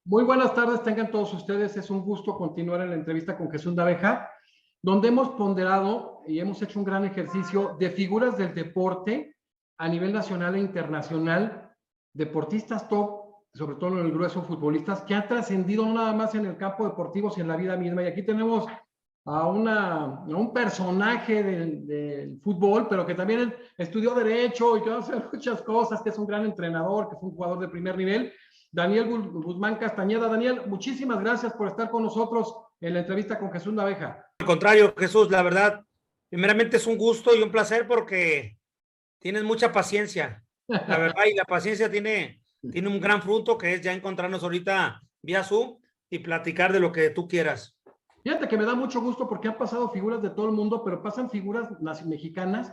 Muy buenas tardes, tengan todos ustedes. Es un gusto continuar en la entrevista con Jesús Naveja, donde hemos ponderado y hemos hecho un gran ejercicio de figuras del deporte a nivel nacional e internacional, deportistas top, sobre todo en el grueso futbolistas, que han trascendido no nada más en el campo deportivo, sino en la vida misma. Y aquí tenemos a un personaje del fútbol, pero que también estudió Derecho y que va a hacer muchas cosas, que es un gran entrenador, que es un jugador de primer nivel. Daniel Guzmán Castañeda. Daniel, muchísimas gracias por estar con nosotros en la entrevista con Jesús Naveja. Al contrario, Jesús, la verdad, primeramente es un gusto y un placer porque tienes mucha paciencia, la verdad, y la paciencia tiene un gran fruto que es ya encontrarnos ahorita vía Zoom y platicar de lo que tú quieras. Fíjate que me da mucho gusto porque han pasado figuras de todo el mundo, pero pasan figuras mexicanas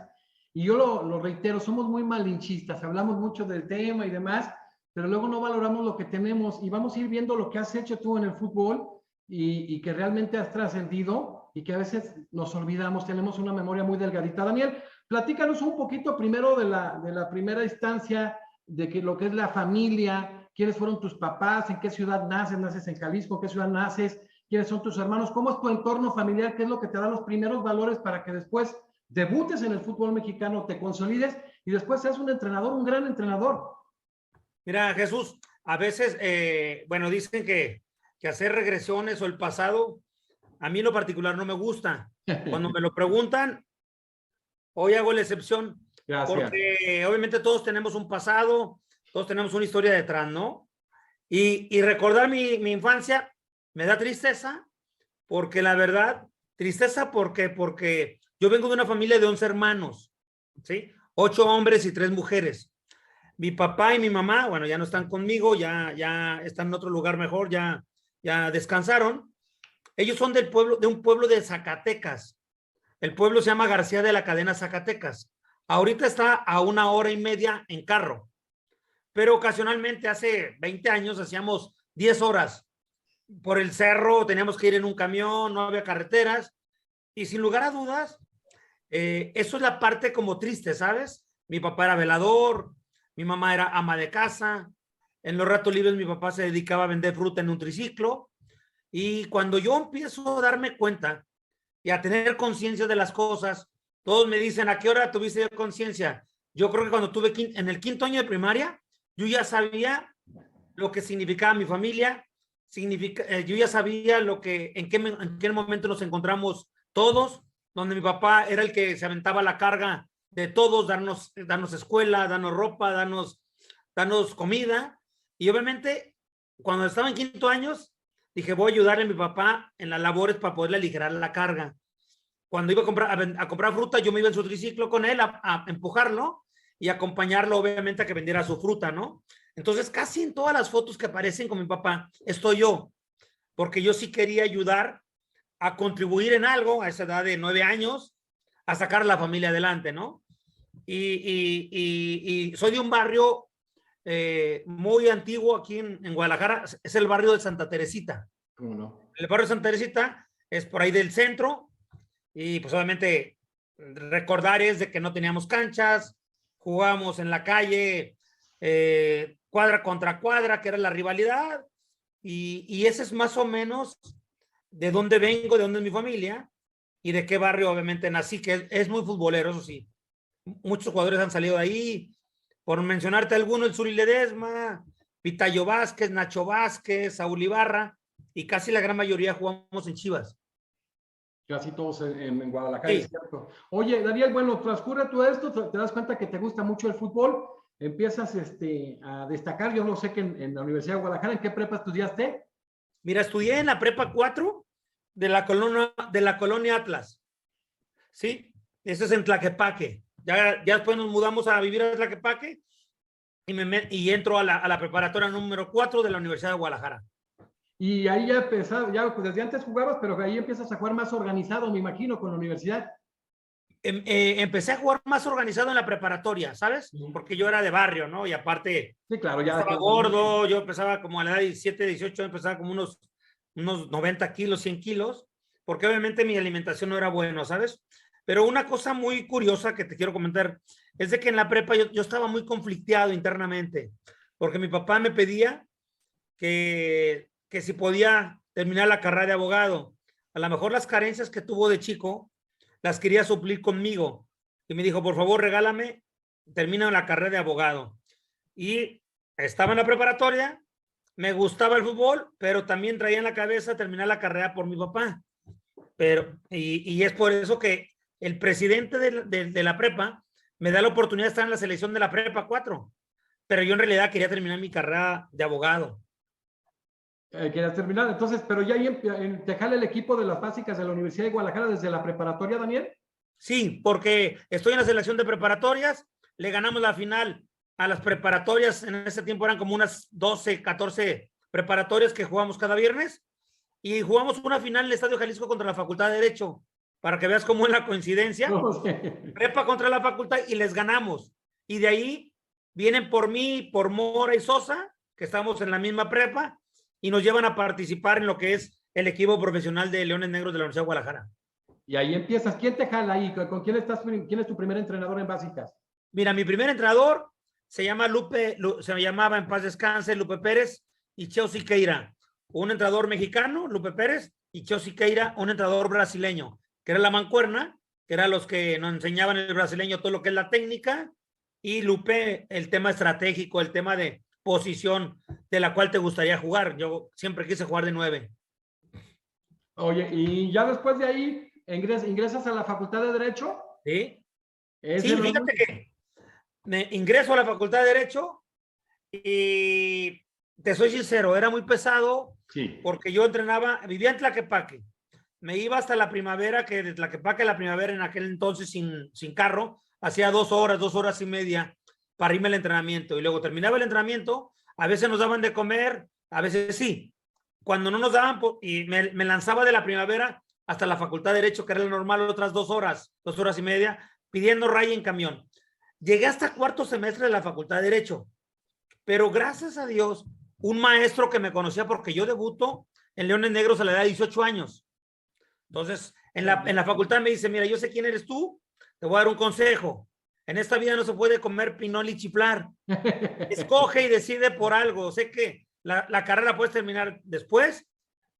y yo lo reitero, somos muy malinchistas, hablamos mucho del tema y demás, pero luego no valoramos lo que tenemos y vamos a ir viendo lo que has hecho tú en el fútbol y que realmente has trascendido y que a veces nos olvidamos, tenemos una memoria muy delgadita. Daniel, platícanos un poquito primero de la primera instancia, de que lo que es la familia, quiénes fueron tus papás, en qué ciudad naces en Jalisco, en qué ciudad naces, quiénes son tus hermanos, cómo es tu entorno familiar, qué es lo que te da los primeros valores para que después debutes en el fútbol mexicano, te consolides y después seas un entrenador, un gran entrenador. Mira, Jesús, a veces, bueno, dicen que hacer regresiones o el pasado, a mí en lo particular no me gusta. Cuando me lo preguntan, hoy hago la excepción. Gracias. Porque obviamente todos tenemos un pasado, todos tenemos una historia detrás, ¿no? Y recordar mi infancia me da tristeza, porque la verdad, tristeza porque yo vengo de una familia de 11 hermanos, ¿sí? 8 hombres y 3 mujeres. Mi papá y mi mamá, bueno, ya no están conmigo, ya están en otro lugar mejor, ya descansaron. Ellos son del pueblo, de un pueblo de Zacatecas. El pueblo se llama García de la Cadena, Zacatecas. Ahorita está a 1 hora y media en carro, pero ocasionalmente hace 20 años hacíamos 10 horas por el cerro, teníamos que ir en un camión, no había carreteras y sin lugar a dudas, eso es la parte como triste, ¿sabes? Mi papá era velador, mi mamá era ama de casa, en los ratos libres mi papá se dedicaba a vender fruta en un triciclo y cuando yo empiezo a darme cuenta y a tener conciencia de las cosas, todos me dicen, ¿a qué hora tuviste conciencia? Yo creo que cuando tuve en el 5.º año de primaria, yo ya sabía lo que significaba mi familia, yo ya sabía en qué momento nos encontramos todos, donde mi papá era el que se aventaba la carga de todos, darnos escuela, darnos ropa, darnos comida. Y obviamente, cuando estaba en 5.º año, dije, voy a ayudarle a mi papá en las labores para poderle aligerar la carga. Cuando iba a comprar fruta, yo me iba en su triciclo con él a empujarlo y acompañarlo, obviamente, a que vendiera su fruta, ¿no? Entonces, casi en todas las fotos que aparecen con mi papá, estoy yo, porque yo sí quería ayudar a contribuir en algo a esa edad de 9 años, a sacar a la familia adelante, ¿no? Y soy de un barrio muy antiguo aquí en Guadalajara, es el barrio de Santa Teresita. ¿Cómo no? El barrio de Santa Teresita es por ahí del centro y pues obviamente recordar es de que no teníamos canchas, jugábamos en la calle, cuadra contra cuadra, que era la rivalidad, y ese es más o menos de dónde vengo, de dónde es mi familia y de qué barrio obviamente nací, que es muy futbolero, eso sí. Muchos jugadores han salido de ahí, por mencionarte alguno, el Zuli Ledesma, Pitayo Vázquez, Nacho Vázquez, Saúl Ibarra, y casi la gran mayoría jugamos en Chivas. Casi todos en Guadalajara, Sí. es cierto. Oye, Daniel, bueno, transcurre todo esto, te das cuenta que te gusta mucho el fútbol, empiezas a destacar, yo no sé que en la Universidad de Guadalajara, ¿en qué prepa estudiaste? Mira, estudié en la prepa 4 de la colonia Atlas. Sí, eso es en Tlaquepaque. Ya después nos mudamos a vivir a Tlaquepaque y entro a la preparatoria número 4 de la Universidad de Guadalajara. Y ahí ya empezás, ya pues desde antes jugabas, pero ahí empiezas a jugar más organizado, me imagino, con la universidad. Empecé a jugar más organizado en la preparatoria, ¿sabes? Porque yo era de barrio, ¿no? Y aparte, sí, claro, ya estaba gordo, yo empezaba como a la edad de 17, 18, empezaba como unos 90 kilos, 100 kilos, porque obviamente mi alimentación no era buena, ¿sabes? Pero una cosa muy curiosa que te quiero comentar es de que en la prepa yo estaba muy conflicteado internamente, porque mi papá me pedía que si podía terminar la carrera de abogado. A lo mejor las carencias que tuvo de chico las quería suplir conmigo. Y me dijo, por favor, regálame, termina la carrera de abogado. Y estaba en la preparatoria, me gustaba el fútbol, pero también traía en la cabeza terminar la carrera por mi papá. Y es por eso que el presidente de la prepa me da la oportunidad de estar en la selección de la prepa 4. Pero yo en realidad quería terminar mi carrera de abogado. Querías terminar, entonces, pero ya ahí te jala el equipo de las básicas de la Universidad de Guadalajara desde la preparatoria, Daniel. Sí, porque estoy en la selección de preparatorias, le ganamos la final a las preparatorias, en ese tiempo eran como unas 12, 14 preparatorias que jugamos cada viernes, y jugamos una final en el Estadio Jalisco contra la Facultad de Derecho, para que veas cómo es la coincidencia. No sé. Prepa contra la facultad y les ganamos. Y de ahí vienen por mí, por Mora y Sosa, que estamos en la misma prepa, y nos llevan a participar en lo que es el equipo profesional de Leones Negros de la Universidad de Guadalajara. Y ahí empiezas. ¿Quién te jala ahí? ¿Con quién estás? ¿Quién es tu primer entrenador en básicas? Mira, mi primer entrenador se llamaba en paz descanse Lupe Pérez y Cheo Siqueira. Un entrenador mexicano, Lupe Pérez, y Cheo Siqueira, un entrenador brasileño, que era la mancuerna, que eran los que nos enseñaban el brasileño todo lo que es la técnica, y Lupe el tema estratégico, el tema de posición de la cual te gustaría jugar. Yo siempre quise jugar de 9. Oye, y ya después de ahí ingresas a la Facultad de Derecho. Sí, sí, fíjate que me ingreso a la Facultad de Derecho y te soy sincero, era muy pesado, sí, porque yo entrenaba, vivía en Tlaquepaque, me iba hasta la Primavera, que de Tlaquepaque a la Primavera en aquel entonces sin carro, hacía 2 horas y media para irme al entrenamiento, y luego terminaba el entrenamiento, a veces nos daban de comer, a veces sí, cuando no nos daban, y me lanzaba de la Primavera hasta la Facultad de Derecho, que era lo normal, otras 2 horas y media, pidiendo raya en camión. Llegué hasta 4º semestre de la Facultad de Derecho, pero gracias a Dios, un maestro que me conocía, porque yo debuto en Leones Negros a la edad de 18 años. Entonces, en la facultad me dice, mira, yo sé quién eres tú, te voy a dar un consejo. En esta vida no se puede comer pinol y chiflar. Escoge y decide por algo. Sé que la carrera puedes terminar después.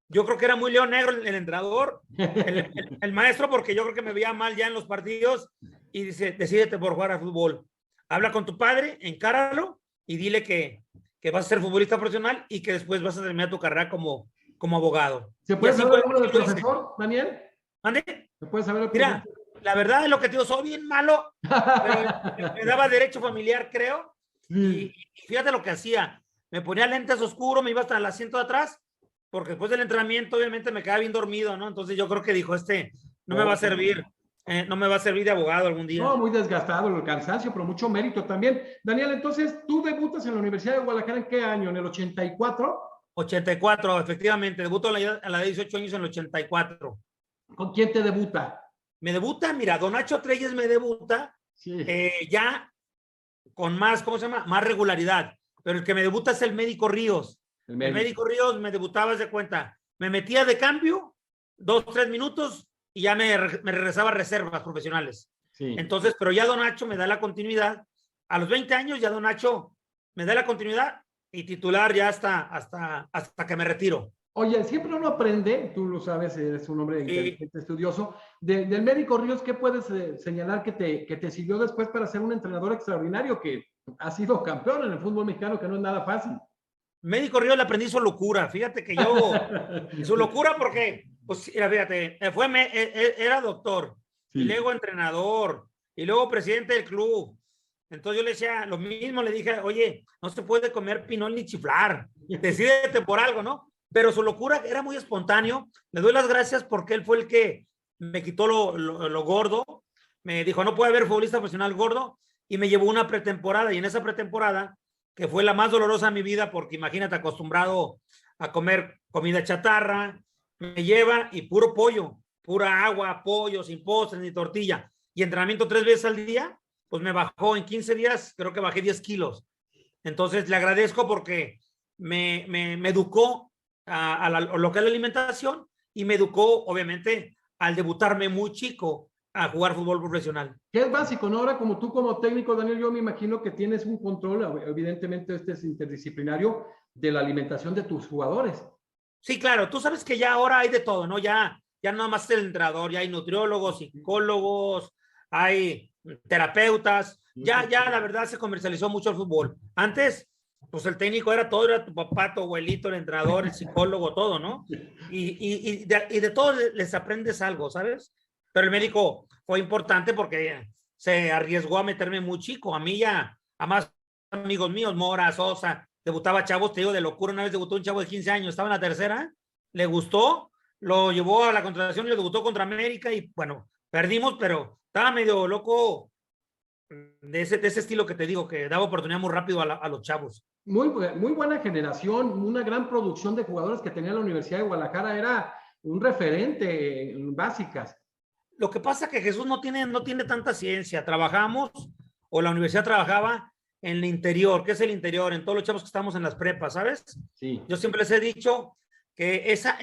Yo creo que era muy león negro el entrenador, el maestro, porque yo creo que me veía mal ya en los partidos, y dice, decídete por jugar a fútbol. Habla con tu padre, encáralo y dile que vas a ser futbolista profesional y que después vas a terminar tu carrera como abogado. ¿Se puede saber el nombre del profesor, Daniel? ¿Ande? ¿Se puede saber el Mira, la verdad es lo que te digo, soy bien malo, pero me daba derecho familiar, creo. Y fíjate lo que hacía. Me ponía lentes oscuros, me iba hasta el asiento de atrás, porque después del entrenamiento obviamente me quedaba bien dormido, ¿no? Entonces yo creo que dijo, no me va a servir, no me va a servir de abogado algún día. No, muy desgastado, el cansancio, pero mucho mérito también. Daniel, entonces, ¿tú debutas en la Universidad de Guadalajara en qué año? ¿En el 84? 84, efectivamente, debuto a la edad de 18 años en el 84. ¿Con quién te debuta? Me debuta, mira, Don Nacho Treyes me debuta, sí. Ya con más, ¿cómo se llama? Más regularidad. Pero el que me debuta es el Médico Ríos. El médico Ríos me debutaba, de cuenta, me metía de cambio 2-3 minutos y ya me regresaba a reservas profesionales. Sí. Entonces, pero ya Don Nacho me da la continuidad. A los 20 años ya Don Nacho me da la continuidad y titular ya hasta que me retiro. Oye, siempre uno aprende, tú lo sabes, eres un hombre inteligente, estudioso, del Médico Ríos, ¿qué puedes señalar que te sirvió después para ser un entrenador extraordinario que ha sido campeón en el fútbol mexicano, que no es nada fácil? Médico Ríos le aprendí su locura, fíjate que yo, su locura porque, pues fíjate, era doctor, sí. Y luego entrenador, y luego presidente del club. Entonces yo le decía lo mismo, le dije, oye, no se puede comer pinol ni chiflar, decídete por algo, ¿no? Pero su locura era muy espontáneo. Le doy las gracias porque él fue el que me quitó lo gordo. Me dijo, no puede haber futbolista profesional gordo, y me llevó una pretemporada, y en esa pretemporada, que fue la más dolorosa de mi vida, porque imagínate, acostumbrado a comer comida chatarra, me lleva y puro pollo, pura agua, pollo, sin postres ni tortilla, y entrenamiento 3 veces al día, pues me bajó en 15 días, creo que bajé 10 kilos. Entonces le agradezco porque me educó a lo que es la alimentación, y me educó obviamente al debutarme muy chico a jugar fútbol profesional. Que es básico, ¿no? Ahora, como tú como técnico, Daniel, yo me imagino que tienes un control, evidentemente este es interdisciplinario, de la alimentación de tus jugadores. Sí, claro, tú sabes que ya ahora hay de todo, ¿no? Ya no más el entrenador, ya hay nutriólogos, psicólogos, hay terapeutas, ya la verdad se comercializó mucho el fútbol. Antes, pues el técnico era todo, era tu papá, tu abuelito, el entrenador, el psicólogo, todo, ¿no? Y de todo les aprendes algo, ¿sabes? Pero el médico fue importante porque se arriesgó a meterme muy chico. A mí ya, a más amigos míos, Mora, Sosa, debutaba chavos, te digo, de locura. Una vez debutó un chavo de 15 años, estaba en la tercera, le gustó, lo llevó a la contratación y le debutó contra América y bueno, perdimos, pero estaba medio loco de ese estilo que te digo, que daba oportunidad muy rápido a los chavos. Muy buena generación, una gran producción de jugadores que tenía la Universidad de Guadalajara, era un referente en básicas. Lo que pasa es que Jesús no tiene tanta ciencia. Trabajamos, o la universidad trabajaba en el interior. ¿Qué es el interior? En todos los chavos que estamos en las prepas, ¿sabes? Sí. Yo siempre les he dicho que esa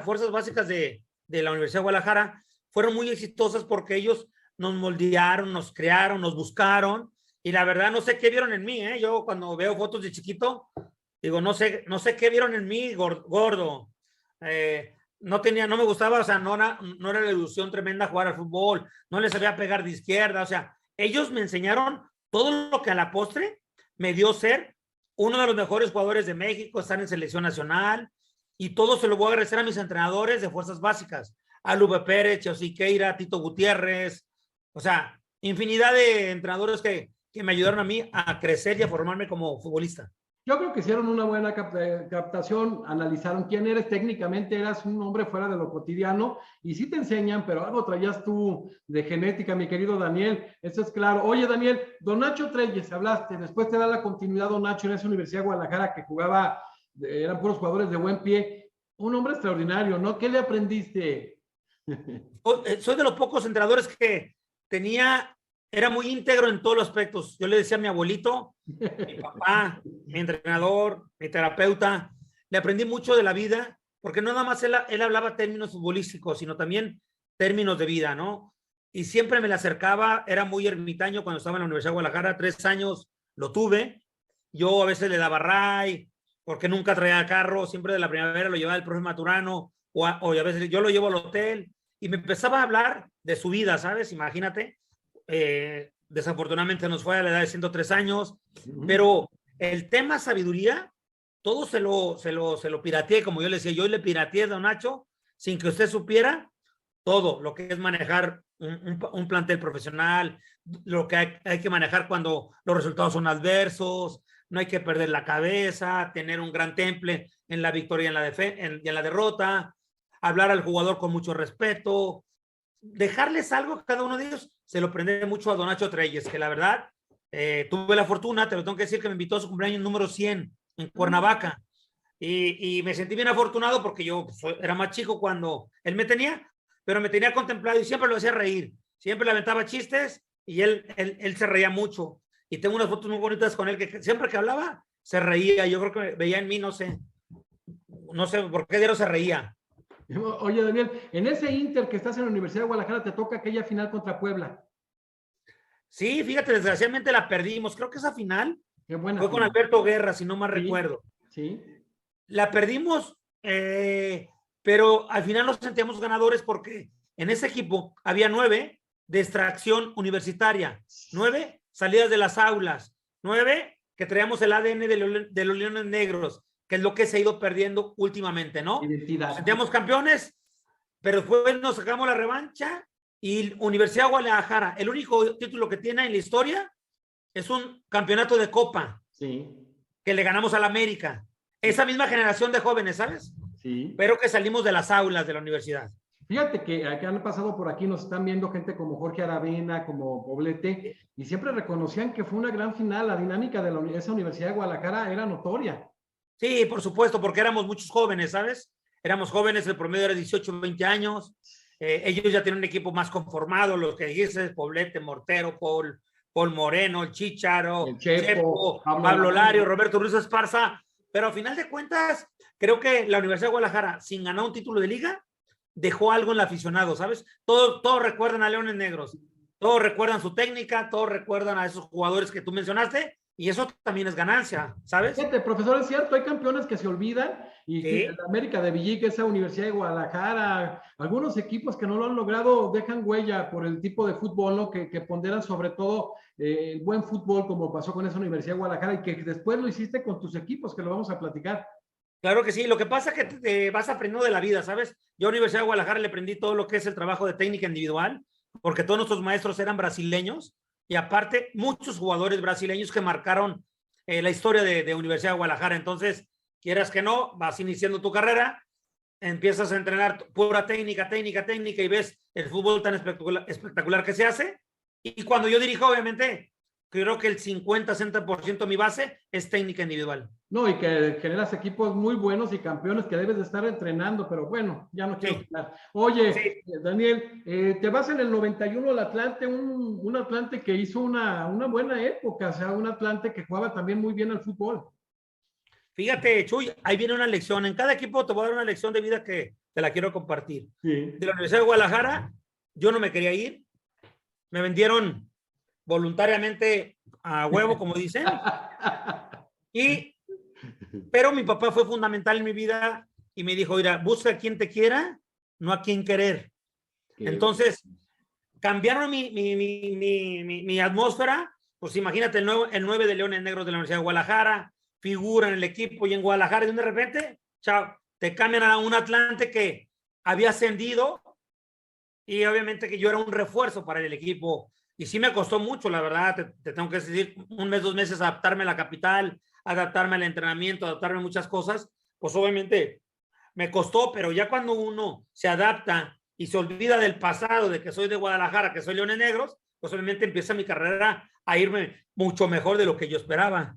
fuerzas básicas de la Universidad de Guadalajara fueron muy exitosas porque ellos nos moldearon, nos crearon, nos buscaron. Y la verdad, no sé qué vieron en mí, ¿eh? Yo cuando veo fotos de chiquito, digo, no sé qué vieron en mí, gordo. No me gustaba, o sea, no era la ilusión tremenda jugar al fútbol, no les sabía pegar de izquierda, o sea, ellos me enseñaron todo lo que a la postre me dio ser uno de los mejores jugadores de México, estar en selección nacional, y todo se lo voy a agradecer a mis entrenadores de fuerzas básicas, a Lupe Pérez, Cheo Siqueira, Tito Gutiérrez, o sea, infinidad de entrenadores que me ayudaron a mí a crecer y a formarme como futbolista. Yo creo que hicieron una buena captación, analizaron quién eres, técnicamente eras un hombre fuera de lo cotidiano y sí te enseñan, pero algo traías tú de genética, mi querido Daniel, eso es claro. Oye, Daniel, don Nacho Treyes, hablaste, después te da la continuidad don Nacho en esa Universidad de Guadalajara que jugaba, eran puros jugadores de buen pie, un hombre extraordinario, ¿no? ¿Qué le aprendiste? Soy de los pocos entrenadores que era muy íntegro en todos los aspectos. Yo le decía a mi abuelito, mi papá, mi entrenador, mi terapeuta, le aprendí mucho de la vida, porque no nada más él hablaba términos futbolísticos, sino también términos de vida, ¿no? Y siempre me le acercaba, era muy ermitaño cuando estaba en la Universidad de Guadalajara, 3 años lo tuve, yo a veces le daba ray, porque nunca traía carro, siempre de la primavera lo llevaba el profe Maturano, o a veces yo lo llevo al hotel, y me empezaba a hablar de su vida, ¿sabes? Imagínate. Desafortunadamente nos fue a la edad de 103 años, pero el tema sabiduría, todo se lo pirateé, como yo le decía, yo le pirateé a don Nacho, sin que usted supiera todo lo que es manejar un plantel profesional, lo que hay que manejar cuando los resultados son adversos, no hay que perder la cabeza, tener un gran temple en la victoria y en la derrota, hablar al jugador con mucho respeto, dejarles algo a cada uno de ellos. Se lo aprendí mucho a don Nacho Treyes, que la verdad, tuve la fortuna, te lo tengo que decir, que me invitó a su cumpleaños número 100 en Cuernavaca. Y me sentí bien afortunado porque yo era más chico cuando él me tenía, pero me tenía contemplado y siempre lo hacía reír. Siempre le aventaba chistes y él se reía mucho. Y tengo unas fotos muy bonitas con él que siempre que hablaba se reía. Yo creo que veía en mí, no sé por qué diario se reía. Oye, Daniel, en ese Inter que estás en la Universidad de Guadalajara te toca aquella final contra Puebla. Sí, fíjate, desgraciadamente la perdimos. Creo que esa final Qué buena fue final. con Alberto Guerra, si no mal Sí, recuerdo. Sí. La perdimos, pero al final nos sentíamos ganadores porque en ese equipo había 9 de extracción universitaria, 9 salidas de las aulas, 9 que traíamos el ADN de los Leones Negros, que es lo que se ha ido perdiendo últimamente, ¿no? Identidad. Nos sentíamos campeones, pero después nos sacamos la revancha y Universidad de Guadalajara, el único título que tiene en la historia es un campeonato de Copa. Sí. Que le ganamos a la América. Esa misma generación de jóvenes, ¿sabes? Sí. Pero que salimos de las aulas de la universidad. Fíjate que han pasado por aquí, nos están viendo gente como Jorge Aravena, como Poblete, y siempre reconocían que fue una gran final. La dinámica de esa Universidad de Guadalajara era notoria. Sí, por supuesto, porque éramos muchos jóvenes, ¿sabes? Éramos jóvenes, el promedio era 18, 20 años. Ellos ya tienen un equipo más conformado, los que dices, Poblete, Mortero, Paul Moreno, el Chícharo, El Chepo, Pablo Lario, Roberto Ruiz Esparza. Pero a final de cuentas, creo que la Universidad de Guadalajara, sin ganar un título de liga, dejó algo en el aficionado, ¿sabes? Todos recuerdan a Leones Negros, todos recuerdan su técnica, todos recuerdan a esos jugadores que tú mencionaste, y eso también es ganancia, ¿sabes? Fíjate, profesor, es cierto, hay campeones que se olvidan, y Sí. la América de Villique, esa Universidad de Guadalajara, algunos equipos que no lo han logrado dejan huella por el tipo de fútbol, ¿no? Que ponderan sobre todo el buen fútbol, como pasó con esa Universidad de Guadalajara, y que después lo hiciste con tus equipos, que lo vamos a platicar. Claro que sí, lo que pasa es que te vas aprendiendo de la vida, ¿sabes? Yo a la Universidad de Guadalajara le aprendí todo lo que es el trabajo de técnica individual, porque todos nuestros maestros eran brasileños y aparte muchos jugadores brasileños que marcaron la historia de Universidad de Guadalajara. Entonces, quieras que no, vas iniciando tu carrera, empiezas a entrenar pura técnica y ves el fútbol tan espectacular que se hace. Y cuando yo dirijo, obviamente, creo que el 50-60% de mi base es técnica individual. No, y que generas equipos muy buenos y campeones que debes de estar entrenando, pero bueno, ya no quiero hablar. Oye, Sí. Daniel, te vas en el 91 al Atlante, un Atlante que hizo una buena época, o sea, un Atlante que jugaba también muy bien al fútbol. Fíjate, Chuy, ahí viene una lección. En cada equipo te voy a dar una lección de vida que te la quiero compartir. Sí. De la Universidad de Guadalajara, yo no me quería ir. Me vendieron voluntariamente a huevo, como dicen. Pero mi papá fue fundamental en mi vida y me dijo, mira, busca a quien te quiera, no a quien querer. Entonces, cambiaron mi atmósfera. Pues imagínate, el 9 de Leones Negros de la Universidad de Guadalajara, figura en el equipo y en Guadalajara, y de repente, chao, te cambian a un Atlante que había ascendido y obviamente que yo era un refuerzo para el equipo. Y sí me costó mucho, la verdad, te tengo que decir, 1 mes, 2 meses adaptarme a la capital, adaptarme al entrenamiento, adaptarme a muchas cosas, pues obviamente me costó, pero ya cuando uno se adapta y se olvida del pasado, de que soy de Guadalajara, que soy Leones Negros, pues obviamente empieza mi carrera a irme mucho mejor de lo que yo esperaba.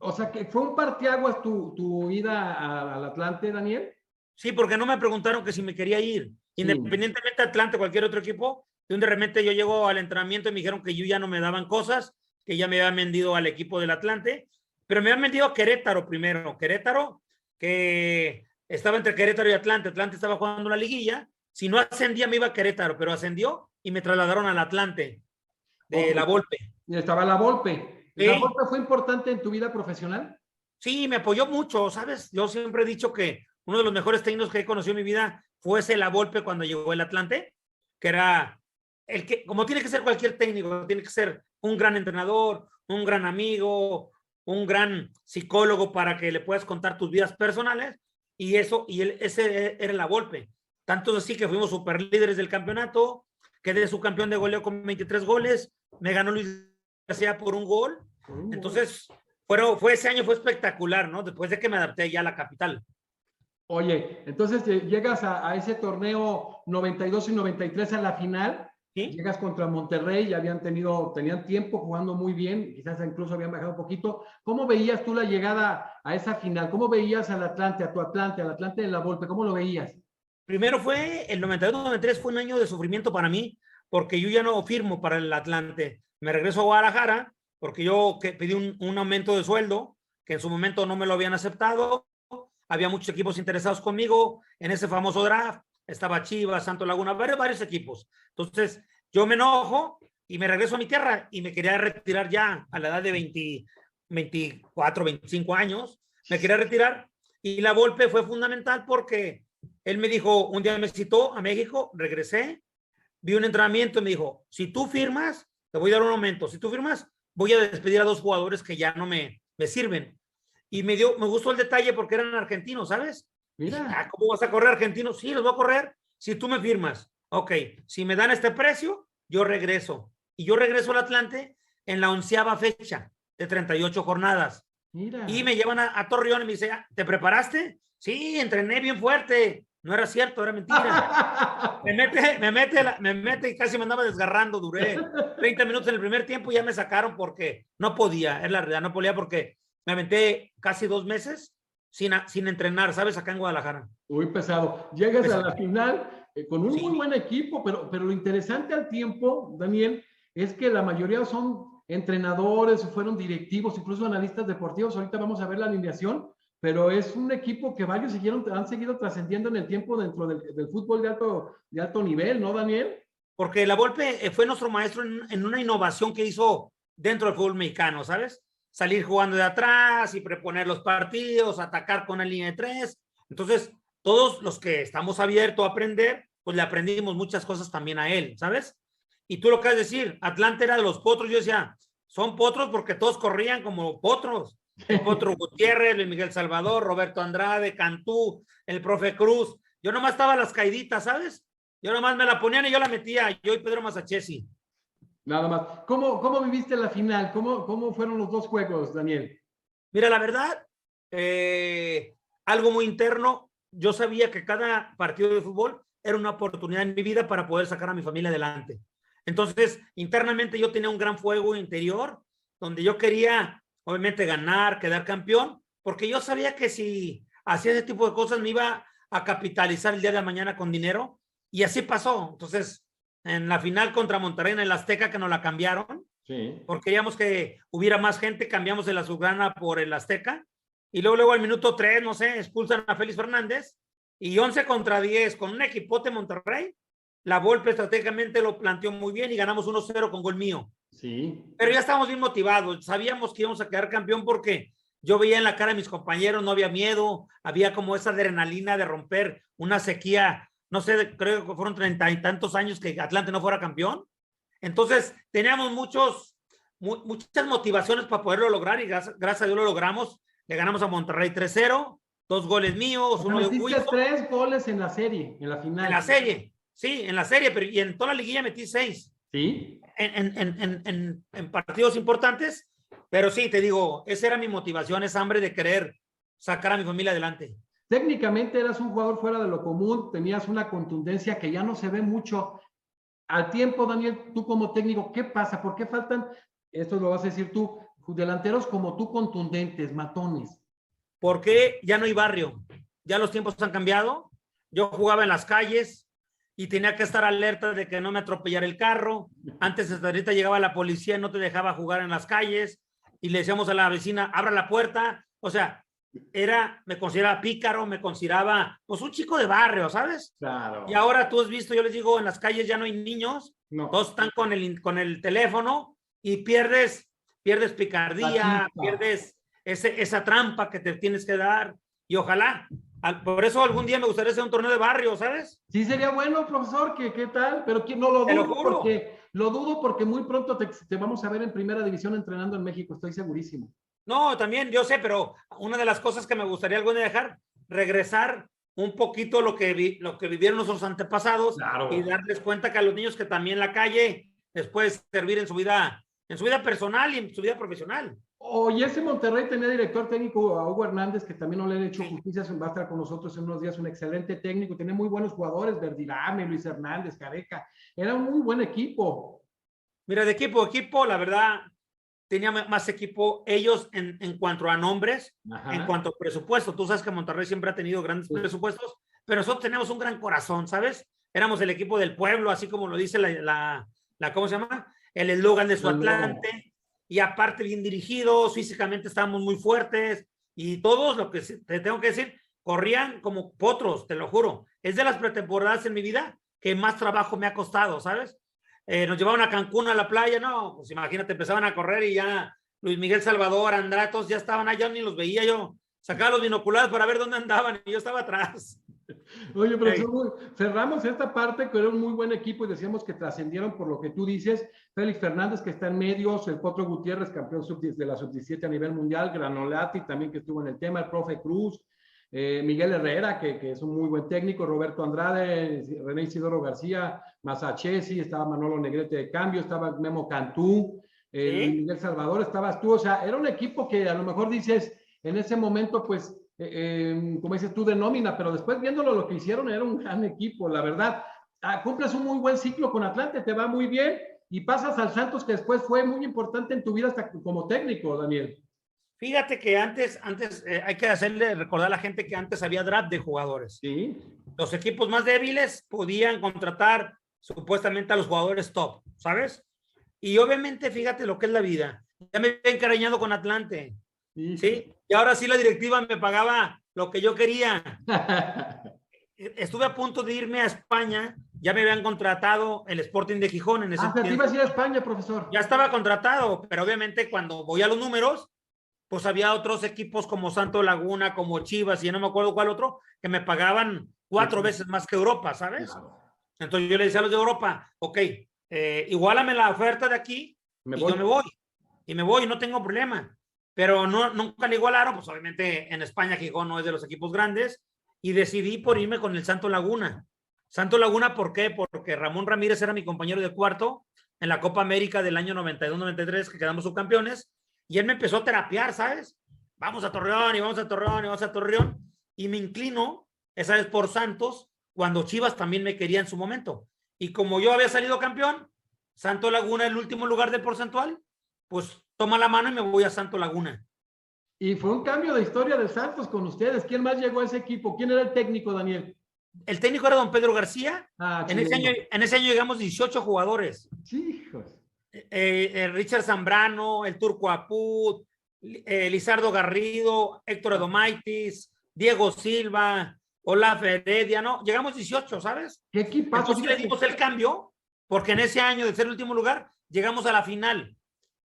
O sea, que fue un parteaguas tu ida al Atlante, Daniel. Sí, porque no me preguntaron que si me quería ir. Sí. Independientemente de Atlante o cualquier otro equipo, de repente yo llego al entrenamiento y me dijeron que yo ya no me daban cosas, que ya me habían vendido al equipo del Atlante, pero me habían vendido a Querétaro primero. Querétaro, que estaba entre Querétaro y Atlante. Atlante estaba jugando la liguilla. Si no ascendía, me iba a Querétaro, pero ascendió y me trasladaron al Atlante de La Volpe. Estaba La Volpe. Sí. ¿La Volpe fue importante en tu vida profesional? Sí, me apoyó mucho, ¿sabes? Yo siempre he dicho que uno de los mejores técnicos que he conocido en mi vida fue ese La Volpe cuando llegó el Atlante, que era el que, como tiene que ser cualquier técnico, tiene que ser un gran entrenador, un gran amigo, un gran psicólogo para que le puedas contar tus vidas personales, y ese era La Volpe. Tanto así que fuimos super líderes del campeonato, quedé subcampeón de goleo con 23 goles, me ganó Luis García por 1 gol. Entonces, fue ese año fue espectacular, ¿no? Después de que me adapté ya a la capital. Oye, entonces llegas a ese torneo 92 y 93 a la final. ¿Sí? Llegas contra Monterrey, ya tenían tiempo jugando muy bien, quizás incluso habían bajado un poquito. ¿Cómo veías tú la llegada a esa final? ¿Cómo veías al Atlante, al Atlante de La Volpe? ¿Cómo lo veías? Primero fue el 92-93, fue un año de sufrimiento para mí, porque yo ya no firmo para el Atlante. Me regreso a Guadalajara, porque yo pedí un aumento de sueldo, que en su momento no me lo habían aceptado. Había muchos equipos interesados conmigo en ese famoso draft. Estaba Chivas, Santos Laguna, varios equipos. Entonces, yo me enojo y me regreso a mi tierra y me quería retirar ya a la edad de 24, 25 años. Me quería retirar y La Volpe fue fundamental porque él me dijo, un día me citó a México, regresé, vi un entrenamiento y me dijo, si tú firmas, te voy a dar un aumento. Si tú firmas, voy a despedir a 2 jugadores que ya no me sirven. Y me gustó el detalle porque eran argentinos, ¿sabes? Mira. ¿Cómo vas a correr argentinos? Sí, los voy a correr si tú me firmas. Ok, si me dan este precio, yo regreso. Y yo regreso al Atlante en la 11ª fecha de 38 jornadas. Mira. Y me llevan a Torreón y me dice, ¿te preparaste? Sí, entrené bien fuerte. No era cierto, era mentira. me mete y casi me andaba desgarrando. Duré 30 minutos en el primer tiempo y ya me sacaron porque no podía. Es la realidad, no podía porque me aventé casi 2 meses sin entrenar, ¿sabes? Acá en Guadalajara. Muy pesado. Llegas a la final con un muy buen equipo, pero lo interesante al tiempo, Daniel, es que la mayoría son entrenadores, fueron directivos, incluso analistas deportivos. Ahorita vamos a ver la alineación, pero es un equipo que varios han seguido trascendiendo en el tiempo dentro del fútbol de alto nivel, ¿no, Daniel? Porque la Volpe fue nuestro maestro en una innovación que hizo dentro del fútbol mexicano, ¿sabes? Salir jugando de atrás y preponer los partidos, atacar con la línea de tres. Entonces, todos los que estamos abiertos a aprender, pues le aprendimos muchas cosas también a él, ¿sabes? Y tú lo que vas a decir, Atlante era de los potros, yo decía, son potros porque todos corrían como potros. El Potro Gutiérrez, Luis Miguel Salvador, Roberto Andrade, Cantú, el profe Cruz. Yo nomás estaba a las caiditas, ¿sabes? Yo nomás me la ponían y yo la metía, yo y Pedro Masachesi. Nada más. ¿Cómo viviste la final? ¿Cómo fueron los dos juegos, Daniel? Mira, la verdad, algo muy interno, yo sabía que cada partido de fútbol era una oportunidad en mi vida para poder sacar a mi familia adelante. Entonces, internamente yo tenía un gran fuego interior, donde yo quería, obviamente, ganar, quedar campeón, porque yo sabía que si hacía ese tipo de cosas me iba a capitalizar el día de mañana con dinero, y así pasó. Entonces, en la final contra Monterrey en el Azteca, que nos la cambiaron, Sí. porque queríamos que hubiera más gente, cambiamos el Azulgrana por el Azteca, y luego al minuto 3, no sé, expulsan a Félix Fernández, y 11 contra 10, con un equipote Monterrey, la Volpe estratégicamente lo planteó muy bien y ganamos 1-0 con gol mío. Sí. Pero ya estábamos bien motivados, sabíamos que íbamos a quedar campeón porque yo veía en la cara de mis compañeros, no había miedo, había como esa adrenalina de romper una sequía, no sé, creo que fueron 30 y tantos años que Atlante no fuera campeón. Entonces teníamos muchas motivaciones para poderlo lograr y gracias a Dios lo logramos. Le ganamos a Monterrey 3-0, 2 goles míos, uno de Metiste Huizo. 3 goles en la serie, en la final. En la serie, sí, en la serie, pero y en toda la liguilla metí 6. Sí. En partidos importantes, pero sí, te digo, esa era mi motivación, esa hambre de querer sacar a mi familia adelante. Técnicamente eras un jugador fuera de lo común, tenías una contundencia que ya no se ve mucho. Al tiempo, Daniel, tú como técnico, ¿qué pasa? ¿Por qué faltan, esto lo vas a decir tú, delanteros como tú contundentes, matones? Porque ya no hay barrio, ya los tiempos han cambiado. Yo jugaba en las calles y tenía que estar alerta de que no me atropellara el carro. Antes, hasta ahorita llegaba la policía y no te dejaba jugar en las calles y le decíamos a la vecina, abra la puerta. O sea, me consideraba pícaro, me consideraba pues un chico de barrio, ¿sabes? Claro. Y ahora tú has visto, yo les digo, en las calles ya no hay niños, No. todos están con el teléfono y pierdes picardía, pierdes esa trampa que te tienes que dar y ojalá, por eso algún día me gustaría hacer un torneo de barrio, ¿sabes? Sí, sería bueno, profesor, ¿qué tal? Pero no lo dudo porque muy pronto te vamos a ver en primera división entrenando en México, estoy segurísimo. No, también yo sé, pero una de las cosas que me gustaría algún día dejar, regresar un poquito lo que vivieron nuestros antepasados, claro, y darles cuenta que a los niños que también la calle les puede servir en su vida personal y en su vida profesional. Oye, ese Monterrey tenía director técnico a Hugo Hernández, que también no le he hecho justicia, va a estar con nosotros en unos días, un excelente técnico, tenía muy buenos jugadores, Verdirame, Luis Hernández, Careca, era un muy buen equipo. Mira, de equipo, la verdad, tenía más equipo ellos en cuanto a nombres, ajá, en cuanto a presupuesto. Tú sabes que Monterrey siempre ha tenido grandes presupuestos, pero nosotros tenemos un gran corazón, ¿sabes? Éramos el equipo del pueblo, así como lo dice ¿cómo se llama? El eslogan de su Atlante. Y aparte bien dirigidos, físicamente estábamos muy fuertes y todos, lo que te tengo que decir, corrían como potros, te lo juro. Es de las pretemporadas en mi vida que más trabajo me ha costado, ¿sabes? Nos llevaban a Cancún a la playa, no, pues imagínate, empezaban a correr y ya Luis Miguel Salvador, Andrade, todos ya estaban allá, ni los veía yo. Sacaba los binoculares para ver dónde andaban y yo estaba atrás. Oye, pero cerramos esta parte que era un muy buen equipo y decíamos que trascendieron por lo que tú dices. Félix Fernández, que está en medios, el Potro Gutiérrez, campeón de la sub-17 a nivel mundial, Granolati también que estuvo en el tema, el profe Cruz, Miguel Herrera, que es un muy buen técnico, Roberto Andrade, René Isidoro García, Masachesi, estaba Manolo Negrete de cambio, estaba Memo Cantú, Miguel Salvador, estabas tú, o sea, era un equipo que a lo mejor dices, en ese momento, pues, como dices tú, de nómina, pero después viéndolo lo que hicieron, era un gran equipo, la verdad. Cumples un muy buen ciclo con Atlante, te va muy bien, y pasas al Santos, que después fue muy importante en tu vida hasta como técnico, Daniel. Fíjate que antes hay que recordar a la gente que antes había draft de jugadores. Sí. Los equipos más débiles podían contratar supuestamente a los jugadores top, ¿sabes? Y obviamente, fíjate lo que es la vida. Ya me he encariñado con Atlante. Sí, y ahora sí la directiva me pagaba lo que yo quería. Estuve a punto de irme a España, ya me habían contratado el Sporting de Gijón en ese Ah, te ibas a ir a tiempo. España, profesor. Ya estaba contratado, pero obviamente cuando voy a los números, pues había otros equipos como Santo Laguna, como Chivas, y no me acuerdo cuál otro, que me pagaban 4 veces más que Europa, ¿sabes? Claro. Entonces yo le decía a los de Europa, ok, iguálame la oferta de aquí y yo me voy. Y me voy, no tengo problema. Pero no, nunca le igualaron, pues obviamente en España Gijón no es de los equipos grandes, y decidí por irme con el Santo Laguna. Santo Laguna, ¿por qué? Porque Ramón Ramírez era mi compañero de cuarto en la Copa América del año 92-93, que quedamos subcampeones, y él me empezó a terapiar, ¿sabes? Vamos a Torreón, y vamos a Torreón, y vamos a Torreón, y me inclino, esa vez por Santos, cuando Chivas también me quería en su momento. Y como yo había salido campeón, Santo Laguna, el último lugar del porcentual, pues toma la mano y me voy a Santo Laguna. Y fue un cambio de historia de Santos con ustedes. ¿Quién más llegó a ese equipo? ¿Quién era el técnico, Daniel? El técnico era don Pedro García. Ah, En ese año llegamos 18 jugadores. hijos. Richard Zambrano, el Turco Apud, Lizardo Garrido, Héctor Adomaitis, Diego Silva, Olaf Heredia, ¿no? Llegamos 18, ¿sabes? ¿Qué equipazo? Entonces le dimos el cambio, porque en ese año de ser el último lugar, llegamos a la final,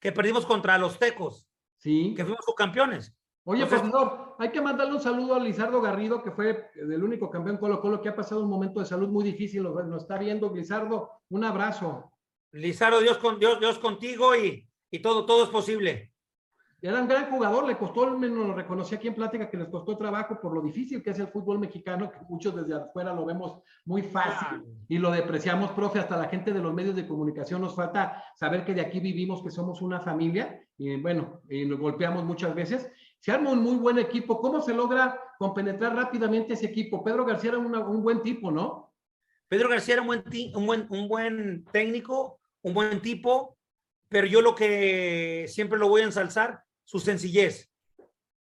que perdimos contra los Tecos, sí, que fuimos subcampeones. Oye, Entonces, profesor, hay que mandarle un saludo a Lizardo Garrido, que fue el único campeón Colo-Colo que ha pasado un momento de salud muy difícil. Nos está viendo, Lizardo. Un abrazo. Lizardo, Dios contigo y todo es posible. Era un gran jugador, le costó, nos lo reconocí aquí en Plática, que les costó trabajo por lo difícil que es el fútbol mexicano, que muchos desde afuera lo vemos muy fácil y lo depreciamos, profe, hasta la gente de los medios de comunicación nos falta saber que de aquí vivimos, que somos una familia y bueno, y nos golpeamos muchas veces. Se arma un muy buen equipo. ¿Cómo se logra compenetrar rápidamente ese equipo? Pedro García era un buen tipo, ¿no? Pedro García era un buen técnico, un buen tipo, pero yo lo que siempre lo voy a ensalzar, su sencillez.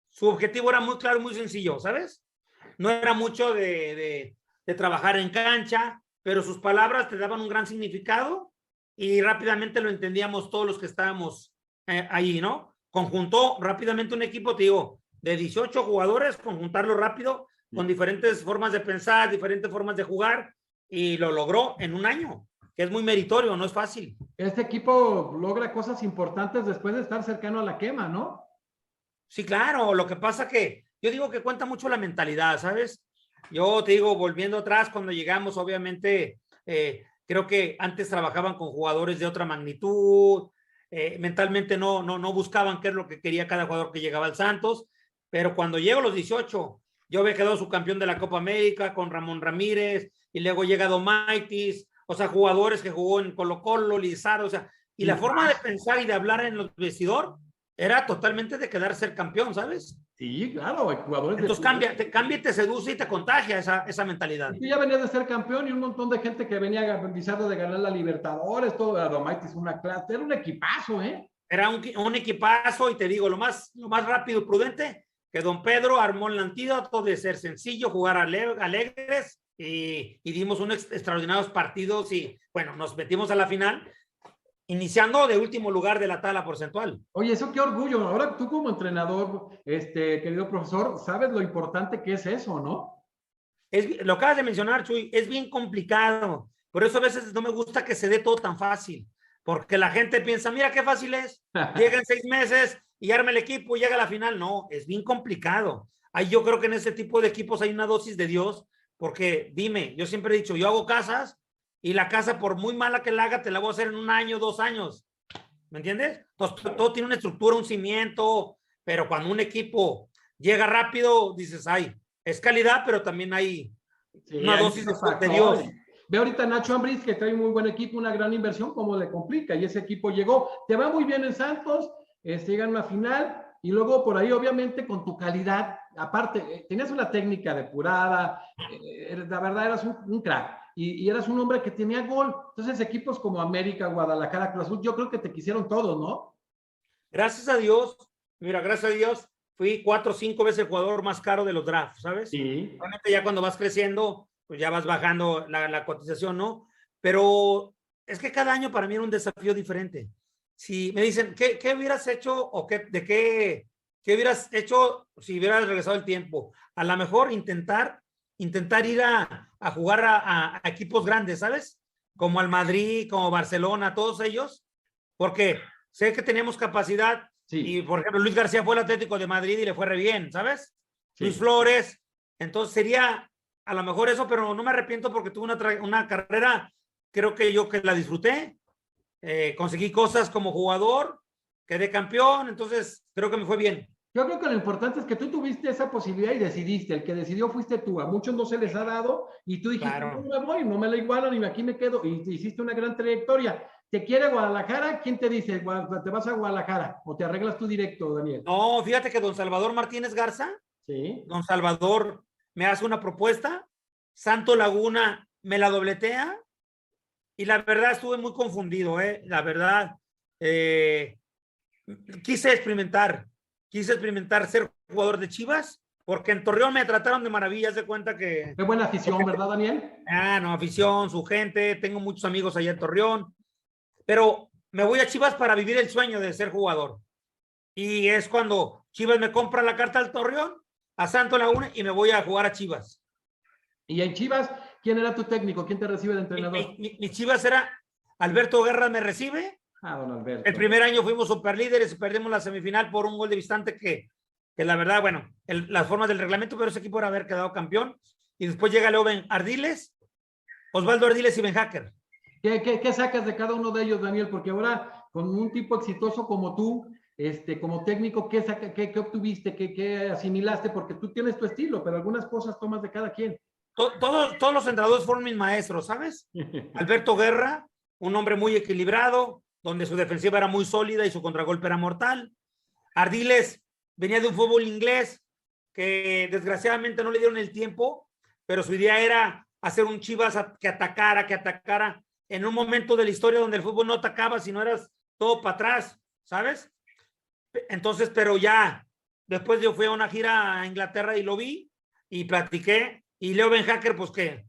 Su objetivo era muy claro, muy sencillo, ¿sabes? No era mucho de trabajar en cancha, pero sus palabras te daban un gran significado y rápidamente lo entendíamos todos los que estábamos ahí, ¿no? Conjuntó rápidamente un equipo, te digo, de 18 jugadores, conjuntarlo rápido, con diferentes formas de pensar, diferentes formas de jugar, y lo logró en un año, que es muy meritorio, no es fácil. Este equipo logra cosas importantes después de estar cercano a la quema, ¿no? Sí, claro, lo que pasa que yo digo que cuenta mucho la mentalidad, ¿sabes? Yo te digo, volviendo atrás, cuando llegamos, obviamente, creo que antes trabajaban con jugadores de otra magnitud, mentalmente no buscaban qué es lo que quería cada jugador que llegaba al Santos, pero cuando llego a los 18, yo había quedado subcampeón de la Copa América con Ramón Ramírez, y luego llega Domaitis, o sea, jugadores que jugó en Colo-Colo, Lizardo, o sea, y la forma de pensar y de hablar en los vestidores era totalmente de quedar ser campeón, ¿sabes? Sí, claro, hay jugadores. Entonces cambia, te seduce y te contagia esa mentalidad. Y tú ya venías de ser campeón y un montón de gente que venía garantizado de ganar la Libertadores, todo, Adomaitis, una clase, era un equipazo, ¿eh? Era un equipazo y te digo, lo más rápido y prudente, que don Pedro armó el antídoto de ser sencillo, jugar alegres y dimos unos extraordinarios partidos y bueno, nos metimos a la final, iniciando de último lugar de la tabla porcentual. Oye, eso qué orgullo. Ahora tú como entrenador, querido profesor, sabes lo importante que es eso, ¿no? Lo acabas de mencionar, Chuy, es bien complicado. Por eso a veces no me gusta que se dé todo tan fácil, porque la gente piensa, mira qué fácil es, llegan 6 meses y arma el equipo y llega a la final. No, es bien complicado. Ahí yo creo que en ese tipo de equipos hay una dosis de Dios, porque dime, yo siempre he dicho, yo hago casas y la casa, por muy mala que la haga, te la voy a hacer en 1 año, 2 años. ¿Me entiendes? Entonces, todo tiene una estructura, un cimiento, pero cuando un equipo llega rápido, dices, ay, es calidad, pero también hay una dosis de Dios. Ve ahorita Nacho Ambriz, que trae un muy buen equipo, una gran inversión, cómo le complica, y ese equipo llegó. Te va muy bien en Santos, llegan a una final, y luego por ahí, obviamente, con tu calidad, aparte, tenías una técnica depurada, la verdad eras un crack. Y eras un hombre que tenía gol. Entonces, equipos como América, Guadalajara, Cruz Azul, yo creo que te quisieron todos, ¿no? Gracias a Dios, mira, gracias a Dios, fui 4 o 5 veces el jugador más caro de los drafts, ¿sabes? Sí. Realmente ya cuando vas creciendo, pues ya vas bajando la cotización, ¿no? Pero es que cada año para mí era un desafío diferente. Si me dicen, ¿qué hubieras hecho o de qué ¿Qué hubieras hecho si hubieras regresado el tiempo? A lo mejor intentar ir a jugar a equipos grandes, ¿sabes? Como al Madrid, como Barcelona, todos ellos, porque sé que teníamos capacidad y, Sí, por ejemplo, Luis García fue al Atlético de Madrid y le fue re bien, ¿sabes? Luis sí. Flores, entonces sería a lo mejor eso, pero no me arrepiento porque tuve una carrera, creo que yo que la disfruté, conseguí cosas como jugador, quedé campeón, entonces creo que me fue bien. Yo creo que lo importante es que tú tuviste esa posibilidad y decidiste. El que decidió fuiste tú. A muchos no se les ha dado y tú dijiste, no Claro. me voy, no me la igualan y aquí me quedo. Y te hiciste una gran trayectoria. ¿Te quiere Guadalajara? ¿Quién te dice? ¿Te vas a Guadalajara? ¿O te arreglas tú directo, Daniel? No, fíjate que don Salvador Martínez Garza, Sí. don Salvador me hace una propuesta, Santo Laguna me la dobletea y la verdad estuve muy confundido, la verdad. eh, quise experimentar ser jugador de Chivas, porque en Torreón me trataron de maravilla, de cuenta que, Qué buena afición, ¿verdad, Daniel? no, afición, su gente, tengo muchos amigos allá en Torreón, pero me voy a Chivas para vivir el sueño de ser jugador. Y es cuando Chivas me compra la carta al Torreón, a Santo Laguna y me voy a jugar a Chivas. Y en Chivas, ¿quién era tu técnico? ¿Quién te recibe de Mi, entrenador? mi Chivas era Alberto Guerra me recibe. Ah, don El Alberto. primer año fuimos superlíderes y perdimos la semifinal por un gol de Vistante que la verdad, bueno, las formas del reglamento, pero ese equipo era haber quedado campeón. Y después llega Leo Ardiles, Osvaldo Ardiles y Ben Hacker. ¿Qué sacas de cada uno de ellos, Daniel? Porque ahora, con un tipo exitoso como tú, como técnico, ¿qué obtuviste? ¿Qué asimilaste? Porque tú tienes tu estilo, pero algunas cosas tomas de cada quien. Todos los entrenadores fueron mis maestros, ¿sabes? Alberto Guerra, un hombre muy equilibrado, donde su defensiva era muy sólida y su contragolpe era mortal. Ardiles venía de un fútbol inglés que desgraciadamente no le dieron el tiempo, pero su idea era hacer un Chivas que atacara en un momento de la historia donde el fútbol no atacaba, sino eras todo para atrás, ¿sabes? Entonces, pero ya, después yo fui a una gira a Inglaterra y lo vi y platiqué, y Leo Ben Hacker, pues que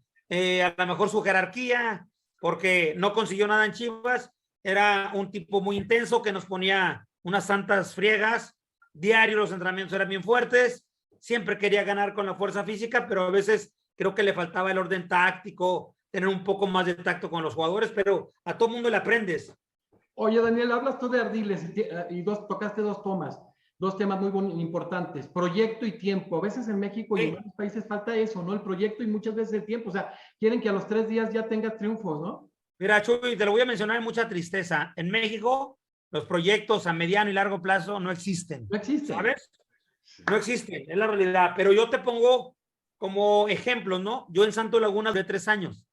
a lo mejor su jerarquía, porque no consiguió nada en Chivas, era un tipo muy intenso que nos ponía unas santas friegas, diario los entrenamientos eran bien fuertes, siempre quería ganar con la fuerza física, pero a veces creo que le faltaba el orden táctico, tener un poco más de tacto con los jugadores, pero a todo mundo le aprendes. Oye, Daniel, hablas tú de Ardiles y tocaste dos temas muy importantes, proyecto y tiempo. A veces en México y en Sí. otros países falta eso, ¿no? El proyecto y muchas veces el tiempo. O sea, quieren que a los 3 días ya tengas triunfos, ¿no? Mira, Chuy, te lo voy a mencionar en mucha tristeza. En México, los proyectos a mediano y largo plazo no existen, No existen. ¿sabes? No existen, es la realidad. Pero yo te pongo como ejemplo, ¿no? Yo en Santo Laguna de 3 años.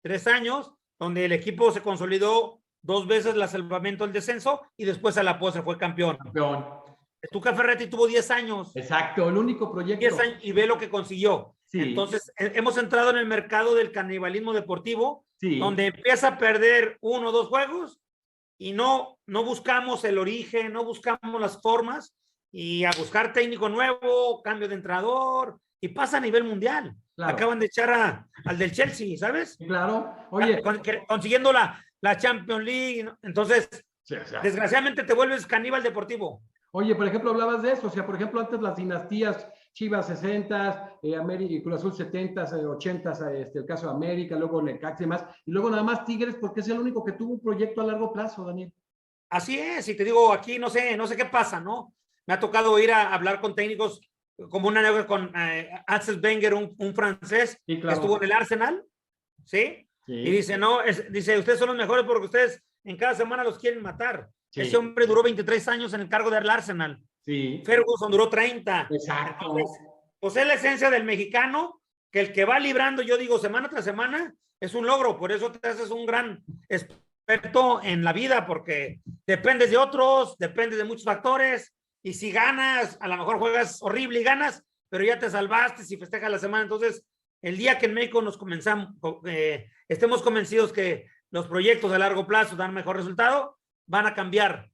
3 años, donde el equipo se consolidó 2 veces el salvamento del descenso y después a la postre fue campeón. Campeón. Tuca Ferretti tuvo 10 años. Exacto, el único 10 proyecto. años y ve lo que consiguió. Sí, Entonces, hemos entrado en el mercado del canibalismo deportivo, sí, donde empieza a perder 1 o 2 juegos y no buscamos el origen, no buscamos las formas y a buscar técnico nuevo, cambio de entrenador y pasa a nivel mundial. claro, Acaban de echar al del Chelsea, ¿sabes? claro. Oye, Consiguiendo la Champions League. Entonces, sí, o sea, desgraciadamente te vuelves caníbal deportivo. oye, por ejemplo, hablabas de eso, o sea, por ejemplo, antes las dinastías Chivas 60, América y Cruz Azul 70, 80, el caso de América, luego Necaxa y demás, y luego nada más Tigres, porque es el único que tuvo un proyecto a largo plazo, Daniel. Así es, y te digo, aquí no sé qué pasa, ¿no? Me ha tocado ir a hablar con técnicos, como una anécdota con Axel Wenger, un francés Sí, que estuvo claro. en el Arsenal, ¿sí? Y Sí, dice, no, dice, ustedes son los mejores porque ustedes en cada semana los quieren matar. Ese sí, hombre duró 23 años en el cargo del Arsenal. sí, Ferguson duró 30. exacto. Entonces, pues es la esencia del mexicano, que el que va librando, yo digo, semana tras semana, es un logro. Por eso te haces un gran experto en la vida, porque dependes de otros, dependes de muchos factores, y si ganas, a lo mejor juegas horrible y ganas, pero ya te salvaste si festejas la semana. Entonces, el día que en México estemos convencidos que los proyectos a largo plazo dan mejor resultado, va a cambiar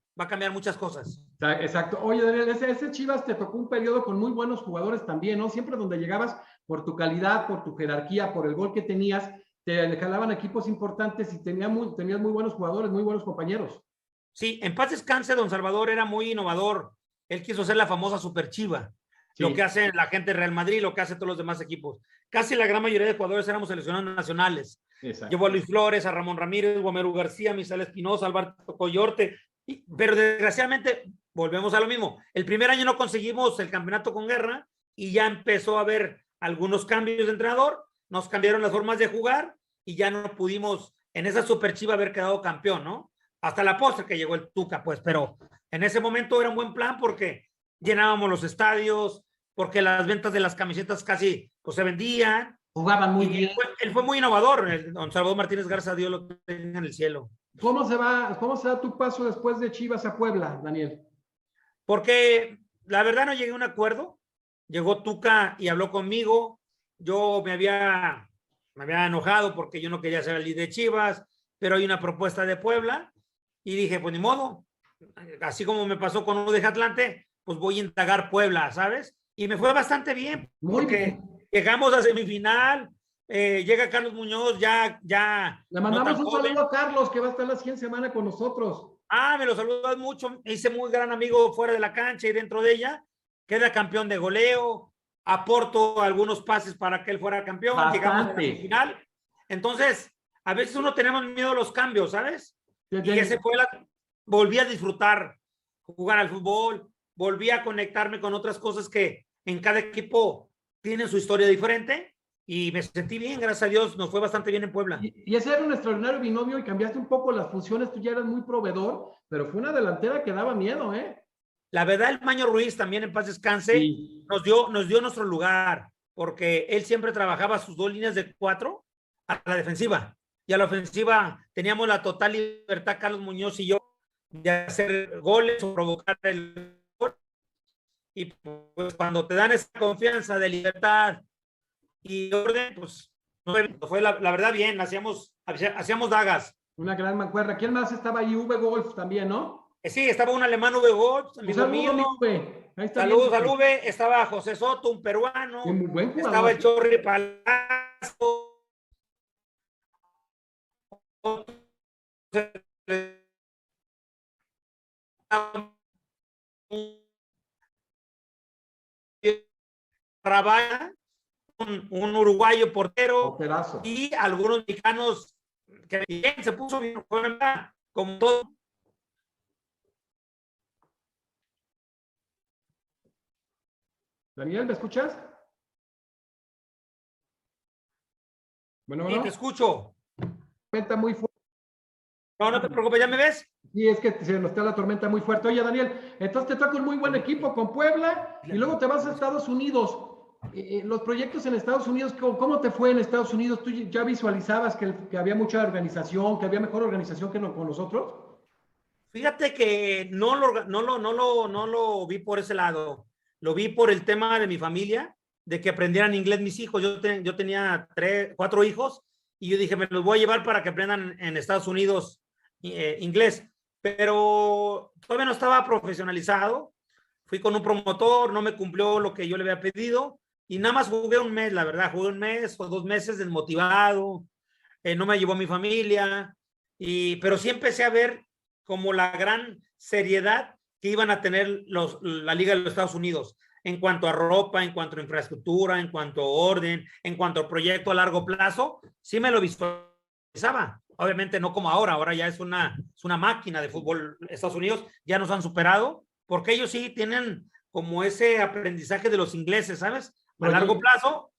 muchas cosas. Exacto. Oye, Daniel, ese Chivas te tocó un periodo con muy buenos jugadores también, ¿no? Siempre donde llegabas por tu calidad, por tu jerarquía, por el gol que tenías, te jalaban equipos importantes y tenías muy buenos jugadores, muy buenos compañeros. Sí, en paz descanse, don Salvador era muy innovador. él quiso ser la famosa Super Chiva, Sí. lo que hace la gente de Real Madrid, lo que hace todos los demás equipos. Casi la gran mayoría de jugadores éramos seleccionados nacionales. Exacto. Llevó a Luis Flores, a Ramón Ramírez, Guamero García, Misael Espinosa, Alberto Coyorte, pero desgraciadamente volvemos a lo mismo. El primer año no conseguimos el campeonato con Guerra y ya empezó a haber algunos cambios de entrenador, nos cambiaron las formas de jugar y ya no pudimos en esa Super Chiva haber quedado campeón, ¿no? Hasta la postre que llegó el Tuca, pues, pero en ese momento era un buen plan porque llenábamos los estadios, porque las ventas de las camisetas casi pues, se vendían. Jugaban muy bien. Él fue muy innovador, don Salvador Martínez Garza, Dios lo tenga en el cielo. ¿Cómo se da tu paso después de Chivas a Puebla, Daniel? Porque la verdad no llegué a un acuerdo. Llegó Tuca y habló conmigo. Yo me había enojado porque yo no quería ser el líder de Chivas, pero hay una propuesta de Puebla y dije, pues ni modo. Así como me pasó con UDG Atlante, pues voy a indagar Puebla, ¿sabes? Y me fue bastante bien, Muy porque bien. llegamos a semifinal, llega Carlos Muñoz, ya. Le mandamos un saludo a Carlos, que va a estar la siguiente semana con nosotros. Me lo saludas mucho, hice muy gran amigo fuera de la cancha y dentro de ella, queda campeón de goleo, aporto algunos pases para que él fuera campeón, Bastante. llegamos a la semifinal. Entonces, a veces uno tenemos miedo a los cambios, ¿sabes? Y ese fue volví a disfrutar jugar al fútbol, volví a conectarme con otras cosas que en cada equipo tienen su historia diferente y me sentí bien, gracias a Dios, nos fue bastante bien en Puebla. Y ese era un extraordinario binomio y cambiaste un poco las funciones, tú ya eras muy proveedor, pero fue una delantera que daba miedo, ¿eh? La verdad, el Maño Ruiz también en paz descanse, sí. nos dio nuestro lugar, porque él siempre trabajaba sus 2 líneas de 4 a la defensiva, y a la ofensiva teníamos la total libertad, Carlos Muñoz y yo, de hacer goles o provocar el gol. Y pues cuando te dan esa confianza de libertad y orden, pues fue la verdad bien, hacíamos dagas. Una gran mancuerna. ¿Quién más estaba ahí? V Golf también, ¿no? Sí, estaba un alemán V Golf, amigo mío. Ahí está. Saludos al V, estaba José Soto, un peruano. Muy buen jugador. Estaba el Chorri Palazzo. Rabaya, un uruguayo portero. Operazo. Y algunos mexicanos que bien se puso bien, como todo. Daniel, ¿me escuchas? Bueno, sí, te escucho. Tormenta muy fuerte. No te preocupes, ¿ya me ves? Sí, es que se nos está la tormenta muy fuerte. Oye, Daniel, entonces te toca un muy buen equipo con Puebla y luego te vas a Estados Unidos. Los proyectos en Estados Unidos, ¿cómo te fue en Estados Unidos? ¿Tú ya visualizabas que había mucha organización, que había mejor organización que con nosotros? Fíjate que no lo vi por ese lado. Lo vi por el tema de mi familia, de que aprendieran inglés mis hijos. Yo tenía 4 hijos y yo dije, me los voy a llevar para que aprendan en Estados Unidos inglés. Pero todavía no estaba profesionalizado. Fui con un promotor, no me cumplió lo que yo le había pedido y nada más jugué un mes, la verdad. Jugué un mes o 2 meses desmotivado. No me llevó mi familia. Pero sí empecé a ver como la gran seriedad que iban a tener la Liga de los Estados Unidos en cuanto a ropa, en cuanto a infraestructura, en cuanto a orden, en cuanto a proyecto a largo plazo, sí me lo visualizaba. Obviamente no como ahora ya es una máquina de fútbol. Estados Unidos ya nos han superado, porque ellos sí tienen como ese aprendizaje de los ingleses, ¿sabes? A largo plazo,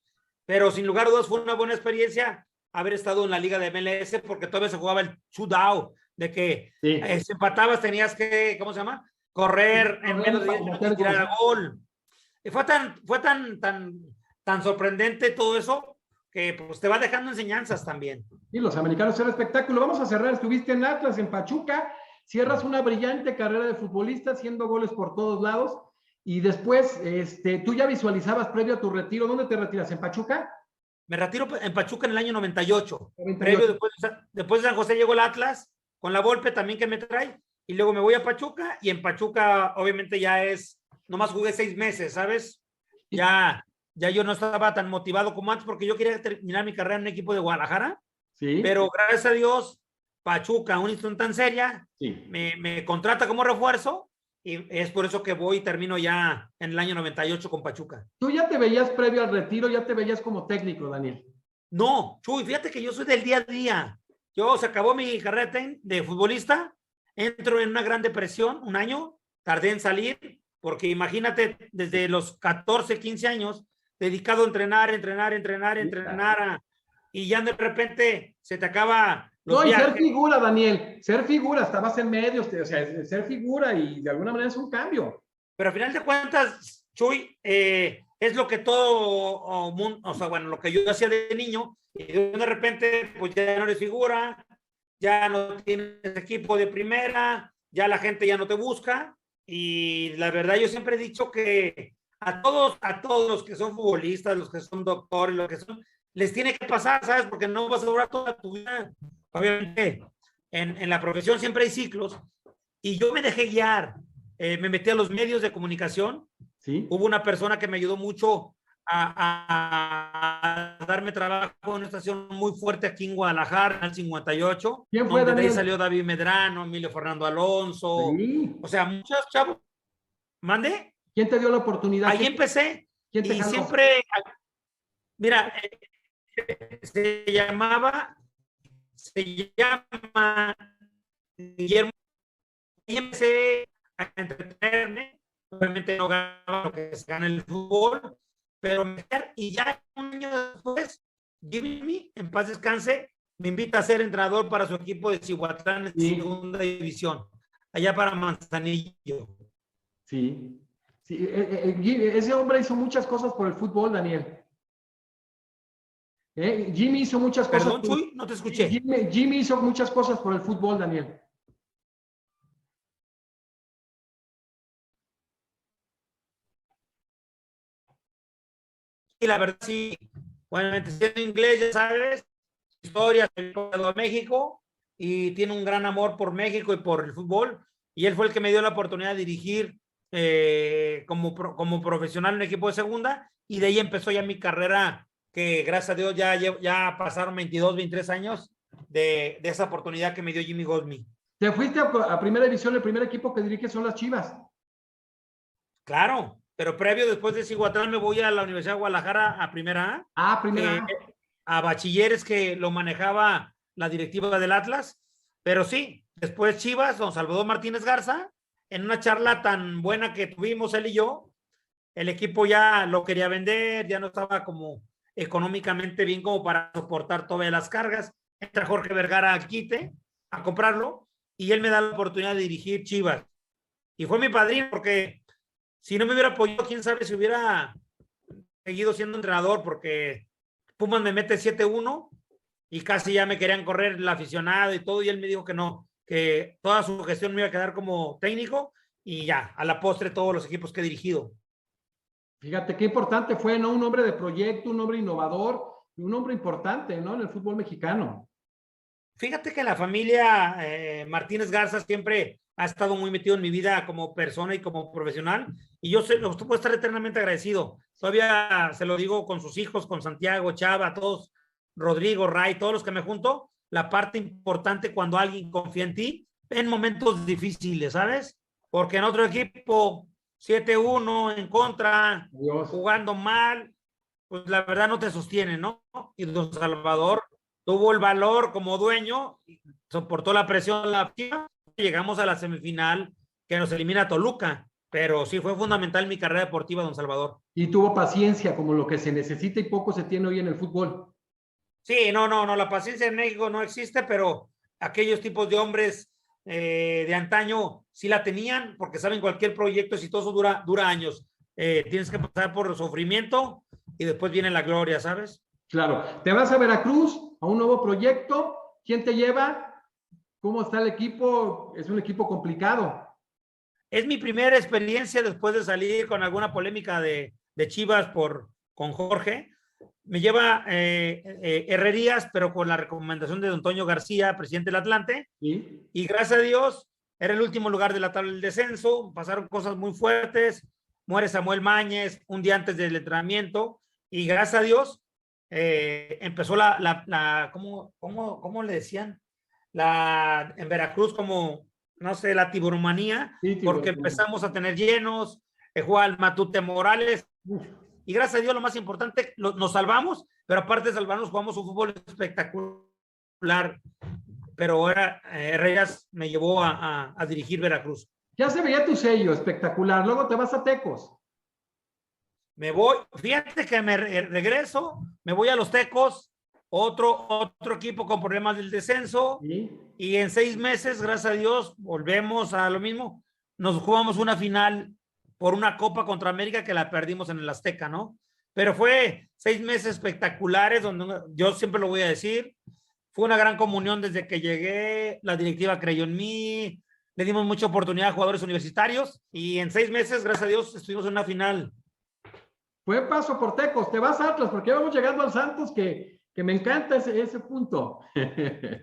pero sin lugar a dudas fue una buena experiencia haber estado en la Liga de MLS, porque todavía se jugaba el shootout, de que si empatabas tenías que, ¿cómo se llama? Correr en menos de 10 minutos y tirar a gol. Y fue tan sorprendente todo eso que pues te va dejando enseñanzas también. Y los americanos eran espectáculo. Vamos a cerrar. Estuviste en Atlas, en Pachuca, cierras una brillante carrera de futbolista, haciendo goles por todos lados. Y después, tú ya visualizabas previo a tu retiro, ¿dónde te retiras? ¿En Pachuca? Me retiro en Pachuca en el año 98. Previo, después de San José llegó el Atlas, con la Volpe también que me trae, y luego me voy a Pachuca, y en Pachuca obviamente nomás jugué 6 meses, ¿sabes? Ya yo no estaba tan motivado como antes, porque yo quería terminar mi carrera en un equipo de Guadalajara, sí. Pero gracias a Dios, Pachuca, una institución tan seria, sí. me contrata como refuerzo, y es por eso que voy y termino ya en el año 98 con Pachuca. ¿Tú ya te veías previo al retiro, ya te veías como técnico, Daniel? No, Chuy, fíjate que yo soy del día a día. Yo se acabó mi carrera de futbolista, entro en una gran depresión, un año, tardé en salir, porque imagínate, desde los 14, 15 años, dedicado a entrenar, y ya de repente se te acaba los No, y ser viajes. figura, Daniel, ser figura, estabas en medios, o sea, ser figura y de alguna manera es un cambio. Pero al final de cuentas, Chuy, es lo que todo mundo, o sea, bueno, lo que yo hacía de niño, y de repente, pues ya no eres figura, ya no tienes equipo de primera, ya la gente ya no te busca, y la verdad yo siempre he dicho que a todos los que son futbolistas, los que son doctores, los que son, les tiene que pasar, ¿sabes? Porque no vas a durar toda tu vida. Obviamente, en la profesión siempre hay ciclos, y yo me dejé guiar, me metí a los medios de comunicación. ¿Sí? Hubo una persona que me ayudó mucho a darme trabajo en una estación muy fuerte aquí en Guadalajara, en el 58, ¿Quién fue, donde de ahí Daniel? salió David Medrano, Emilio Fernando Alonso, Sí. o sea, muchos chavos. ¿Mande? ¿Quién te dio la oportunidad? Ahí empecé ¿Quién te y jaló? siempre, mira, se llama, se llama Guillermo, y empecé a entretenerme, obviamente no ganaba lo que se gana en el fútbol, pero y ya un año después, Jimmy, en paz descanse, me invita a ser entrenador para su equipo de Cihuatlán en Sí, segunda división, allá para Manzanillo. sí. Sí, ese hombre hizo muchas cosas por el fútbol, Daniel. Jimmy hizo muchas cosas. Perdón, Chuy, no te escuché. Jimmy hizo muchas cosas por el fútbol, Daniel. Y la verdad sí, bueno, siendo inglés, ya sabes, historia, se ha a México y tiene un gran amor por México y por el fútbol. Y él fue el que me dio la oportunidad de dirigir como profesional en un equipo de segunda. Y de ahí empezó ya mi carrera, que gracias a Dios ya pasaron 22, 23 años de esa oportunidad que me dio Jimmy Gosmi. Te fuiste a primera división, el primer equipo que dirige son las Chivas. Claro, pero previo, después de Cihuatlán, me voy a la Universidad de Guadalajara a primera A. Primera A. A bachilleres que lo manejaba la directiva del Atlas, pero sí, después Chivas, don Salvador Martínez Garza, en una charla tan buena que tuvimos él y yo, el equipo ya lo quería vender, ya no estaba como económicamente bien como para soportar todas las cargas. Entra Jorge Vergara al quite a comprarlo y él me da la oportunidad de dirigir Chivas. Y fue mi padrino porque si no me hubiera apoyado, quién sabe si hubiera seguido siendo entrenador, porque Pumas me mete 7-1 y casi ya me querían correr el aficionado y todo, y él me dijo que no, que toda su gestión me iba a quedar como técnico y ya, a la postre todos los equipos que he dirigido. Fíjate qué importante fue, ¿no? Un hombre de proyecto, un hombre innovador, un hombre importante, ¿no? En el fútbol mexicano. Fíjate que la familia Martínez Garza siempre ha estado muy metido en mi vida como persona y como profesional, y yo puedo estar eternamente agradecido. Todavía se lo digo con sus hijos, con Santiago, Chava, todos, Rodrigo, Ray, todos los que me junto, la parte importante cuando alguien confía en ti en momentos difíciles, ¿sabes? Porque en otro equipo, 7-1 en contra, Dios. jugando mal, pues la verdad no te sostiene, ¿no? Y don Salvador tuvo el valor como dueño, soportó la presión, llegamos a la semifinal que nos elimina Toluca, pero sí fue fundamental mi carrera deportiva, don Salvador. Y tuvo paciencia, como lo que se necesita y poco se tiene hoy en el fútbol. Sí, no, la paciencia en México no existe, pero aquellos tipos de hombres de antaño sí la tenían, porque saben cualquier proyecto exitoso dura años. Tienes que pasar por el sufrimiento y después viene la gloria, ¿sabes? Claro. Te vas a Veracruz, a un nuevo proyecto. ¿Quién te lleva? ¿Cómo está el equipo? Es un equipo complicado. Es mi primera experiencia después de salir con alguna polémica de Chivas con Jorge. Me lleva Herrerías, pero con la recomendación de don Toño García, presidente del Atlante. ¿Sí? Y gracias a Dios, era el último lugar de la tabla del descenso. Pasaron cosas muy fuertes. Muere Samuel Mañez un día antes del entrenamiento. Y gracias a Dios, empezó ¿cómo le decían? En Veracruz, como no sé, la tiburomanía, Sí, porque tiburón. empezamos a tener llenos, juega el Matute Morales, Uf. y gracias a Dios lo más importante, nos salvamos, pero aparte de salvarnos jugamos un fútbol espectacular, pero ahora Reyes me llevó a dirigir Veracruz. Ya se veía tu sello, espectacular. Luego te vas a Tecos. Me voy, fíjate que me regreso, me voy a los Tecos, otro equipo con problemas del descenso, ¿Sí? y en 6 meses, gracias a Dios, volvemos a lo mismo. Nos jugamos una final por una Copa contra América que la perdimos en el Azteca, ¿no? Pero fue 6 meses espectaculares, donde yo siempre lo voy a decir, fue una gran comunión desde que llegué, la directiva creyó en mí, le dimos mucha oportunidad a jugadores universitarios, y en 6 meses, gracias a Dios, estuvimos en una final. Fue paso por Tecos. Te vas a Atlas, porque vamos llegando al Santos, que me encanta ese punto.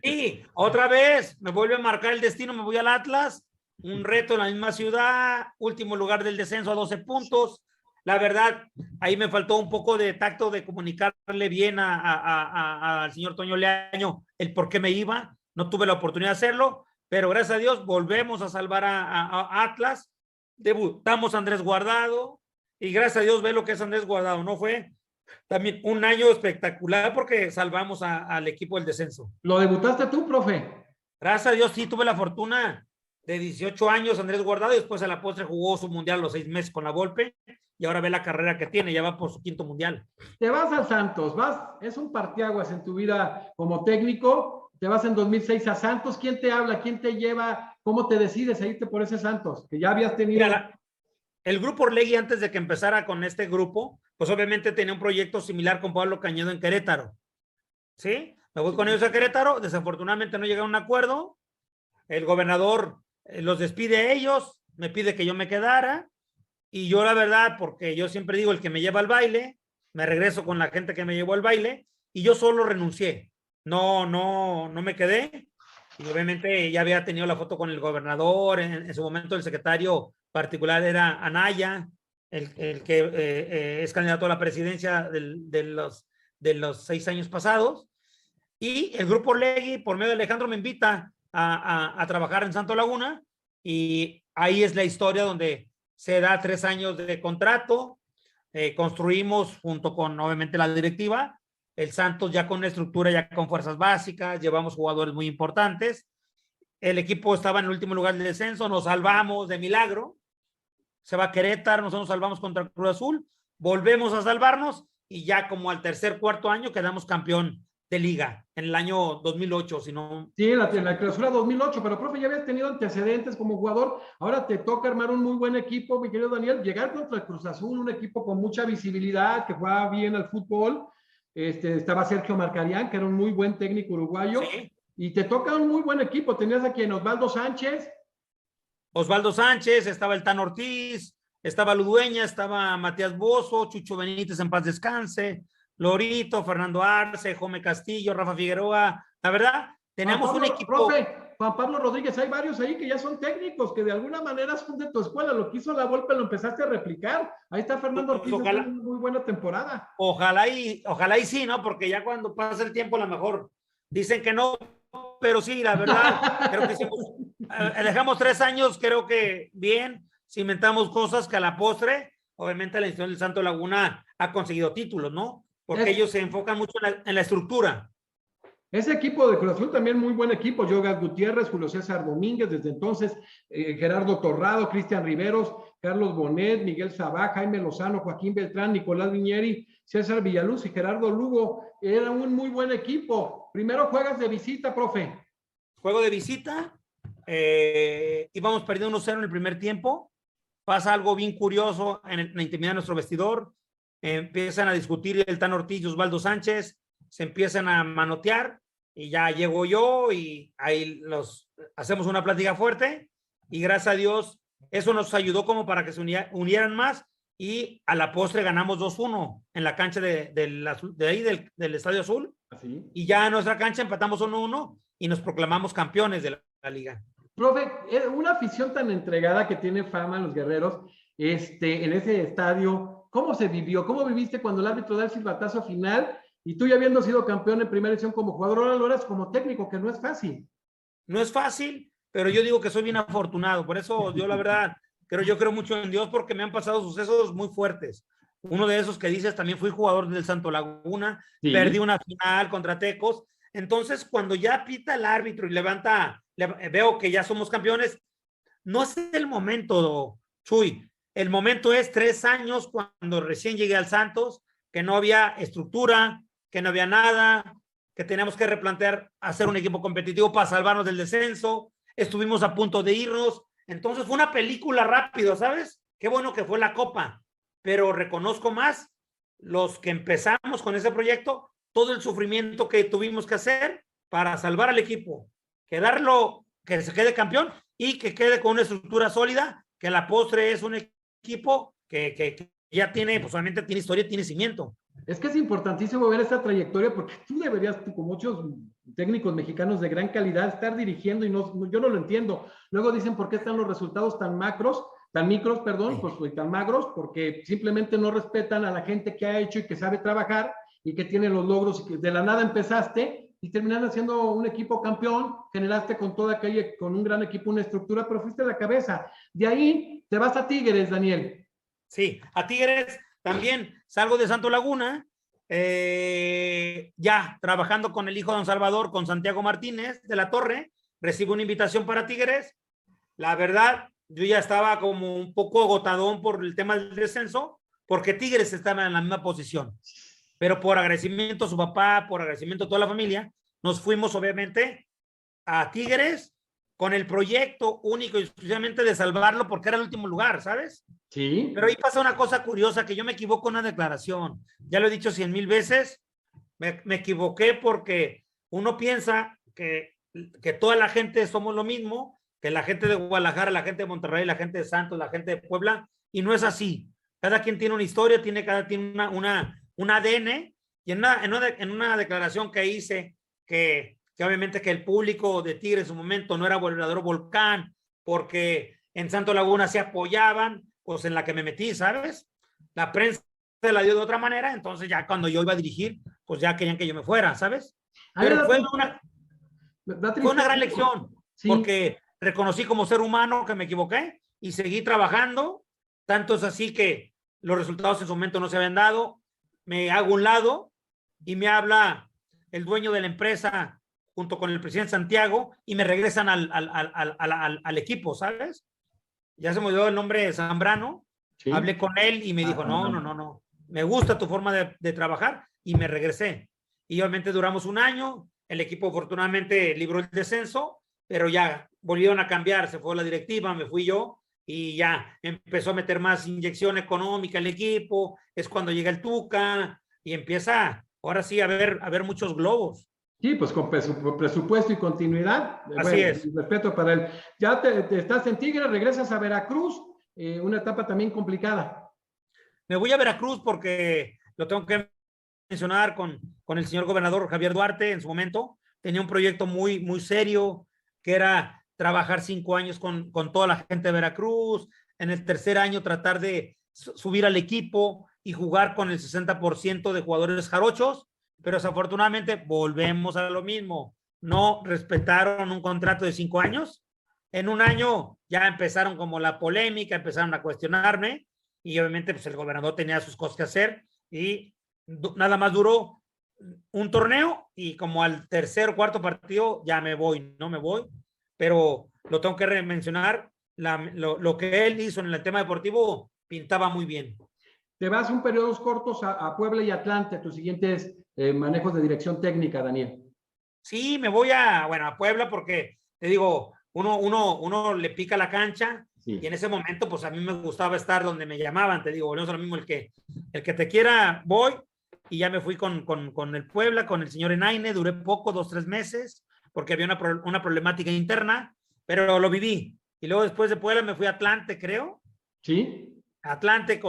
Y otra vez me vuelve a marcar el destino, me voy al Atlas, un reto en la misma ciudad, último lugar del descenso a 12 puntos. La verdad, ahí me faltó un poco de tacto de comunicarle bien al señor Toño Leaño el por qué me iba. No tuve la oportunidad de hacerlo, pero gracias a Dios volvemos a salvar a Atlas. Debutamos a Andrés Guardado y gracias a Dios ve lo que es Andrés Guardado. No fue también un año espectacular porque salvamos al equipo del descenso. ¿Lo debutaste tú, profe? Gracias a Dios sí tuve la fortuna de 18 años Andrés Guardado y después a la postre jugó su mundial los 6 meses con la Volpe y ahora ve la carrera que tiene, ya va por su 5º mundial. Te vas al Santos, es un parteaguas en tu vida como técnico, te vas en 2006 a Santos, ¿quién te habla? ¿Quién te lleva? ¿Cómo te decides a irte por ese Santos? Que ya habías tenido... Mira, el grupo Orlegui, antes de que empezara con este grupo, pues obviamente tenía un proyecto similar con Pablo Cañedo en Querétaro. ¿Sí? Me voy con ellos a Querétaro, desafortunadamente no llegaron a un acuerdo, el gobernador los despide a ellos, me pide que yo me quedara, y yo la verdad, porque yo siempre digo, el que me lleva al baile, me regreso con la gente que me llevó al baile, y yo solo renuncié, no me quedé, y obviamente ya había tenido la foto con el gobernador, en su momento el secretario particular era Anaya, el que es candidato a la presidencia de los 6 años pasados, y el grupo Orlegui, por medio de Alejandro, me invita a trabajar en Santo Laguna, y ahí es la historia donde se da 3 años de contrato, construimos junto con obviamente la directiva, el Santos ya con una estructura, ya con fuerzas básicas, llevamos jugadores muy importantes, el equipo estaba en el último lugar del descenso, nos salvamos de milagro, se va a Querétaro, nosotros nos salvamos contra Cruz Azul, volvemos a salvarnos y ya como al 3er, 4.º año quedamos campeón de liga en el año 2008, si no... Sí, en la clausura 2008, pero profe, ya habías tenido antecedentes como jugador, ahora te toca armar un muy buen equipo, mi querido Daniel, llegar contra el Cruz Azul, un equipo con mucha visibilidad, que juega bien al fútbol, estaba Sergio Marcarián, que era un muy buen técnico uruguayo, Sí. Y te toca un muy buen equipo, tenías aquí en Osvaldo Sánchez. Osvaldo Sánchez, estaba el Tan Ortiz, estaba Ludueña, estaba Matías Bozo, Chucho Benítez en paz descanse, Lorito, Fernando Arce, Jome Castillo, Rafa Figueroa. La verdad, tenemos un equipo. Profe, Juan Pablo Rodríguez, hay varios ahí que ya son técnicos, que de alguna manera son de tu escuela. Lo que hizo la Volpe lo empezaste a replicar. Ahí está Fernando Ortiz, Pues ojalá, una muy buena temporada. ojalá y sí, ¿no? Porque ya cuando pasa el tiempo, a lo mejor dicen que no, pero sí, la verdad, creo que hicimos, dejamos 3 años, creo que bien, cimentamos cosas que a la postre, obviamente la institución del Santo Laguna ha conseguido títulos, ¿no? Porque ellos se enfocan mucho en la estructura. Ese equipo de Cruz Azul también muy buen equipo, Yogas Gutiérrez, Julio César Domínguez, desde entonces Gerardo Torrado, Cristian Riveros, Carlos Bonet, Miguel Sabá, Jaime Lozano, Joaquín Beltrán, Nicolás Viñeri, César Villaluz y Gerardo Lugo. Era un muy buen equipo. Primero juegas de visita, profe. Juego de visita, íbamos perdiendo 1-0 en el primer tiempo, pasa algo bien curioso en la intimidad de nuestro vestidor, empiezan a discutir el Tan Ortiz y Osvaldo Sánchez, se empiezan a manotear y ya llego yo y ahí hacemos una plática fuerte y gracias a Dios eso nos ayudó como para que se unieran más y a la postre ganamos 2-1 en la cancha de ahí del Estadio Azul. ¿Así? Y ya en nuestra cancha empatamos 1-1 y nos proclamamos campeones de la liga. Profe, una afición tan entregada que tiene fama en los guerreros, en ese estadio, ¿cómo se vivió? ¿Cómo viviste cuando el árbitro da el silbatazo final y tú ya habiendo sido campeón en primera edición como jugador, ahora lo eres como técnico, que no es fácil? No es fácil, pero yo digo que soy bien afortunado. Por eso yo la verdad, yo creo mucho en Dios porque me han pasado sucesos muy fuertes. Uno de esos que dices, también fui jugador del Santo Laguna, perdí Sí. una final contra Tecos. Entonces, cuando ya pita el árbitro y veo que ya somos campeones, no es el momento, Chuy. El momento es 3 años cuando recién llegué al Santos, que no había estructura, que no había nada, que teníamos que replantear hacer un equipo competitivo para salvarnos del descenso. Estuvimos a punto de irnos. Entonces fue una película rápido, ¿sabes? Qué bueno que fue la Copa, pero reconozco más los que empezamos con ese proyecto, todo el sufrimiento que tuvimos que hacer para salvar al equipo, que se quede campeón y que quede con una estructura sólida, que a la postre es un equipo que ya tiene, pues solamente tiene historia, tiene cimiento. Es que es importantísimo ver esta trayectoria porque tú deberías, con muchos técnicos mexicanos de gran calidad, estar dirigiendo y yo no lo entiendo. Luego dicen por qué están los resultados tan micros, perdón, pues tan magros, porque simplemente no respetan a la gente que ha hecho y que sabe trabajar y que tiene los logros y que de la nada empezaste y terminaste haciendo un equipo campeón, generaste con un gran equipo una estructura, pero fuiste a la cabeza. De ahí te vas a Tigres, Daniel. Sí, a Tigres también salgo de Santo Laguna, ya trabajando con el hijo de Don Salvador, con Santiago Martínez de la Torre, recibo una invitación para Tigres. La verdad, yo ya estaba como un poco agotadón por el tema del descenso, porque Tigres estaba en la misma posición. Pero por agradecimiento a su papá, por agradecimiento a toda la familia, nos fuimos obviamente a Tigres con el proyecto único y exclusivamente de salvarlo porque era el último lugar, ¿sabes? Sí. Pero ahí pasa una cosa curiosa, que yo me equivoco en una declaración. Ya lo he dicho 100,000 veces, me equivoqué porque uno piensa que toda la gente somos lo mismo, que la gente de Guadalajara, la gente de Monterrey, la gente de Santos, la gente de Puebla, y no es así. Cada quien tiene una historia, cada quien tiene un ADN, y en una declaración que hice, que obviamente que el público de Tigre en su momento no era verdadero volcán, porque en Santo Laguna se apoyaban, pues en la que me metí, ¿sabes? La prensa se la dio de otra manera, entonces ya cuando yo iba a dirigir, pues ya querían que yo me fuera, ¿sabes? Pero fue una gran lección, sí. porque reconocí como ser humano que me equivoqué y seguí trabajando, tanto es así que los resultados en su momento no se habían dado, me hago un lado y me habla el dueño de la empresa junto con el presidente Santiago y me regresan al equipo, ¿sabes? Ya se me dio el nombre de Zambrano, sí. Hablé con él y me dijo, no, me gusta tu forma de trabajar y me regresé. Y obviamente duramos un año, el equipo afortunadamente libró el descenso, pero ya volvieron a cambiar, se fue la directiva, me fui yo y ya empezó a meter más inyección económica el equipo, es cuando llega el Tuca y empieza ahora sí a ver muchos globos. Sí, pues con presupuesto y continuidad. Así es. Respeto para él. Ya te estás en Tigre, regresas a Veracruz, una etapa también complicada. Me voy a Veracruz porque lo tengo que mencionar con el señor gobernador Javier Duarte en su momento. Tenía un proyecto muy, muy serio que era trabajar 5 años con toda la gente de Veracruz. En el tercer año tratar de subir al equipo y jugar con el 60% de jugadores jarochos. Pero desafortunadamente volvemos a lo mismo. No respetaron un contrato de 5 años. En un año ya empezaron como la polémica, empezaron a cuestionarme y obviamente pues el gobernador tenía sus cosas que hacer y nada más duró un torneo y como al tercer o cuarto partido ya no me voy, pero lo tengo que mencionar, lo que él hizo en el tema deportivo pintaba muy bien. Te vas un periodos cortos a Puebla y Atlante, tus siguientes manejos de dirección técnica, Daniel. Sí, me voy a Puebla porque, te digo, uno le pica la cancha sí. Y en ese momento, pues a mí me gustaba estar donde me llamaban, te digo, no es lo mismo el que te quiera, voy, y ya me fui con el Puebla, con el señor Enaine, duré poco, 2-3 meses, porque había una problemática interna, pero lo viví. Y luego después de Puebla me fui a Atlante, creo. Sí. Atlante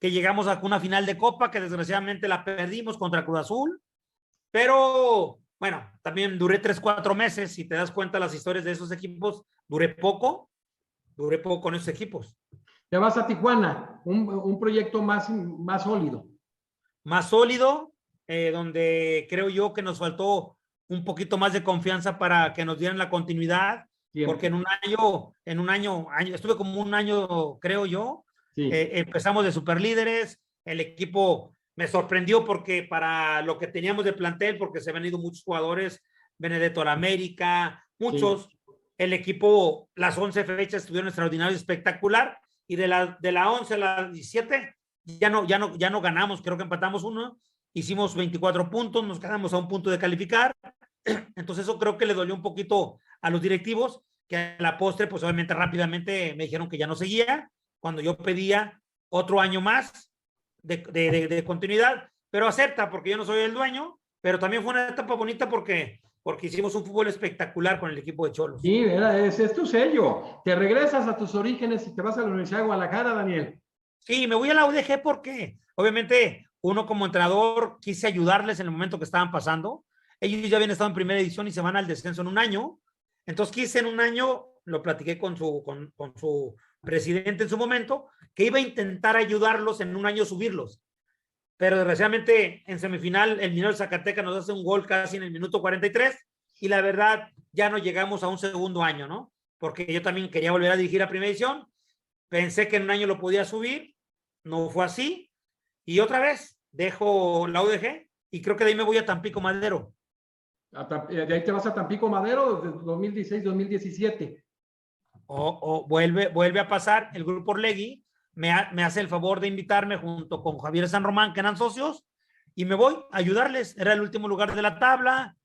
que llegamos a una final de Copa que desgraciadamente la perdimos contra Cruz Azul, pero bueno, también duré 3-4 meses, si te das cuenta las historias de esos equipos, duré poco con esos equipos. Te vas a Tijuana, un proyecto más sólido. Más sólido, donde creo yo que nos faltó un poquito más de confianza para que nos dieran la continuidad porque Siempre. estuve como un año, creo yo, Sí, empezamos de superlíderes, el equipo me sorprendió porque para lo que teníamos de plantel, porque se han ido muchos jugadores, Benedetto a la América, sí. muchos, el equipo, las 11 fechas estuvieron extraordinarios, espectacular, y de la 11 a la 17 ya no ganamos, creo que empatamos uno, hicimos 24 puntos, nos quedamos a un punto de calificar, entonces eso creo que le dolió un poquito a los directivos, que a la postre, pues obviamente rápidamente me dijeron que ya no seguía, cuando yo pedía otro año más de continuidad, pero acepta porque yo no soy el dueño, pero también fue una etapa bonita porque hicimos un fútbol espectacular con el equipo de Cholos. Sí, es tu sello. Te regresas a tus orígenes y te vas a la Universidad de Guadalajara, Daniel. Sí, me voy a la UDG porque obviamente uno como entrenador quise ayudarles en el momento que estaban pasando. Ellos ya habían estado en primera edición y se van al descenso en un año. Entonces quise en un año, lo platiqué con su presidente en su momento, que iba a intentar ayudarlos en un año subirlos. Pero desgraciadamente en semifinal el Minero de Zacatecas nos hace un gol casi en el minuto 43 y la verdad ya no llegamos a un segundo año, ¿no? Porque yo también quería volver a dirigir a primera edición, pensé que en un año lo podía subir, no fue así, y otra vez dejo la UDG y creo que de ahí me voy a Tampico Madero. De ahí te vas a Tampico Madero desde 2016-2017. O vuelve a pasar el grupo Orlegui, me hace el favor de invitarme junto con Javier San Román, que eran socios, y me voy a ayudarles. Era el último lugar de la tabla,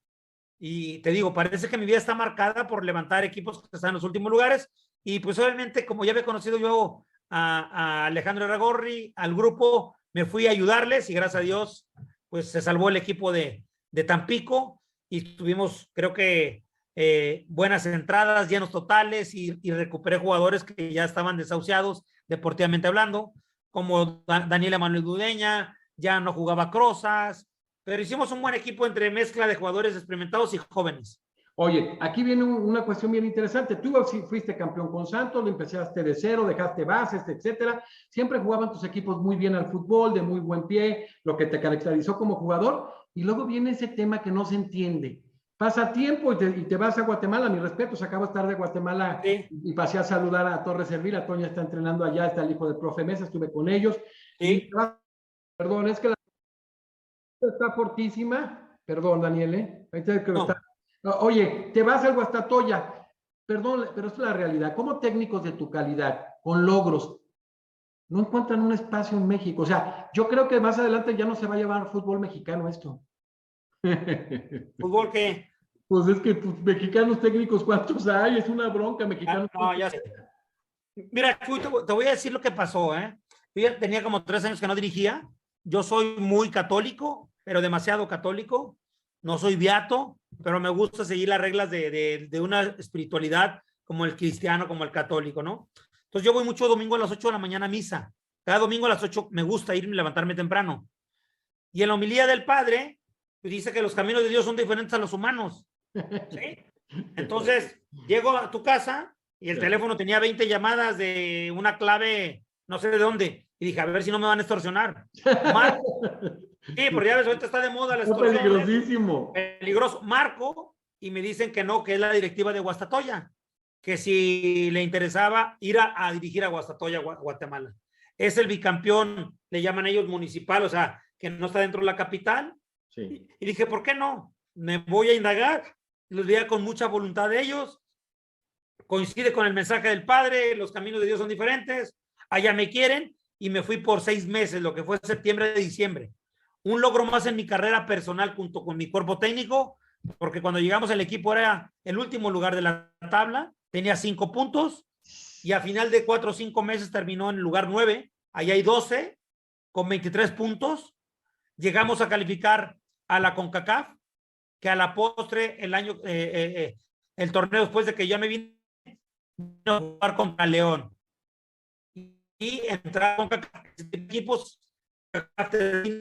y te digo, parece que mi vida está marcada por levantar equipos que están en los últimos lugares, y pues obviamente, como ya había conocido yo a Alejandro Iragorri, al grupo, me fui a ayudarles, y gracias a Dios, pues se salvó el equipo de Tampico, y tuvimos, creo que, buenas entradas, llenos totales, y recuperé jugadores que ya estaban desahuciados, deportivamente hablando, como Daniela Manuel Dudeña, ya no jugaba Crozas, pero hicimos un buen equipo entre mezcla de jugadores experimentados y jóvenes. Oye, aquí viene una cuestión bien interesante. Tú fuiste campeón con Santos, lo empezaste de cero, dejaste bases, etcétera. Siempre jugaban tus equipos muy bien al fútbol, de muy buen pie, lo que te caracterizó como jugador. Y luego viene ese tema que no se entiende. Pasa tiempo y te vas a Guatemala. Mi respeto, se acaba de estar de Guatemala Sí, y pasé a saludar a Torres Servira. Toña está entrenando allá, está el hijo del profe Mesa, estuve con ellos. Y, sí, perdón, es que la está fortísima. Perdón, Daniel, ¿eh? Ahorita que lo está. no, Oye, te vas al Guastatoya. Perdón, pero esto es la realidad. Como técnicos de tu calidad, con logros, no encuentran un espacio en México. O sea, yo creo que más adelante ya no se va a llevar fútbol mexicano esto. fútbol que, Pues es que pues, mexicanos técnicos, ¿cuántos hay? Es una bronca, mexicanos. no, ya sé. Mira, Chuy, te voy a decir lo que pasó, ¿eh? Yo ya tenía como 3 años que no dirigía. Yo soy muy católico, pero demasiado católico. No soy beato, pero me gusta seguir las reglas de una espiritualidad como el cristiano, como el católico, ¿no? Entonces yo voy mucho domingo a las 8 de la mañana a misa. Cada domingo a las 8 me gusta irme y levantarme temprano. Y en la homilía del Padre pues dice que los caminos de Dios son diferentes a los humanos, ¿sí? Entonces llego a tu casa y el teléfono tenía 20 llamadas de una clave, no sé de dónde, y dije, a ver si no me van a extorsionar. Marco, sí, porque ya ves, ahorita está de moda la Está extorsión, peligrosísimo. peligroso. Marco, y me dicen que no, que es la directiva de Guastatoya, que si le interesaba ir a dirigir a Guastatoya, Guatemala. Es el bicampeón, le llaman ellos municipal, o sea, que no está dentro de la capital. Sí. Y dije, ¿por qué no? Me voy a indagar, los veía con mucha voluntad de ellos, coincide con el mensaje del Padre, los caminos de Dios son diferentes, allá me quieren, y me fui por 6 meses, lo que fue septiembre de diciembre. Un logro más en mi carrera personal junto con mi cuerpo técnico, porque cuando llegamos el equipo era el último lugar de la tabla, tenía 5 puntos, y a final de 4 o 5 meses terminó en el lugar 9, allá hay 12, con 23 puntos, llegamos a calificar a la CONCACAF, que a la postre el torneo después de que ya me vine a jugar contra León y entrar con equipos y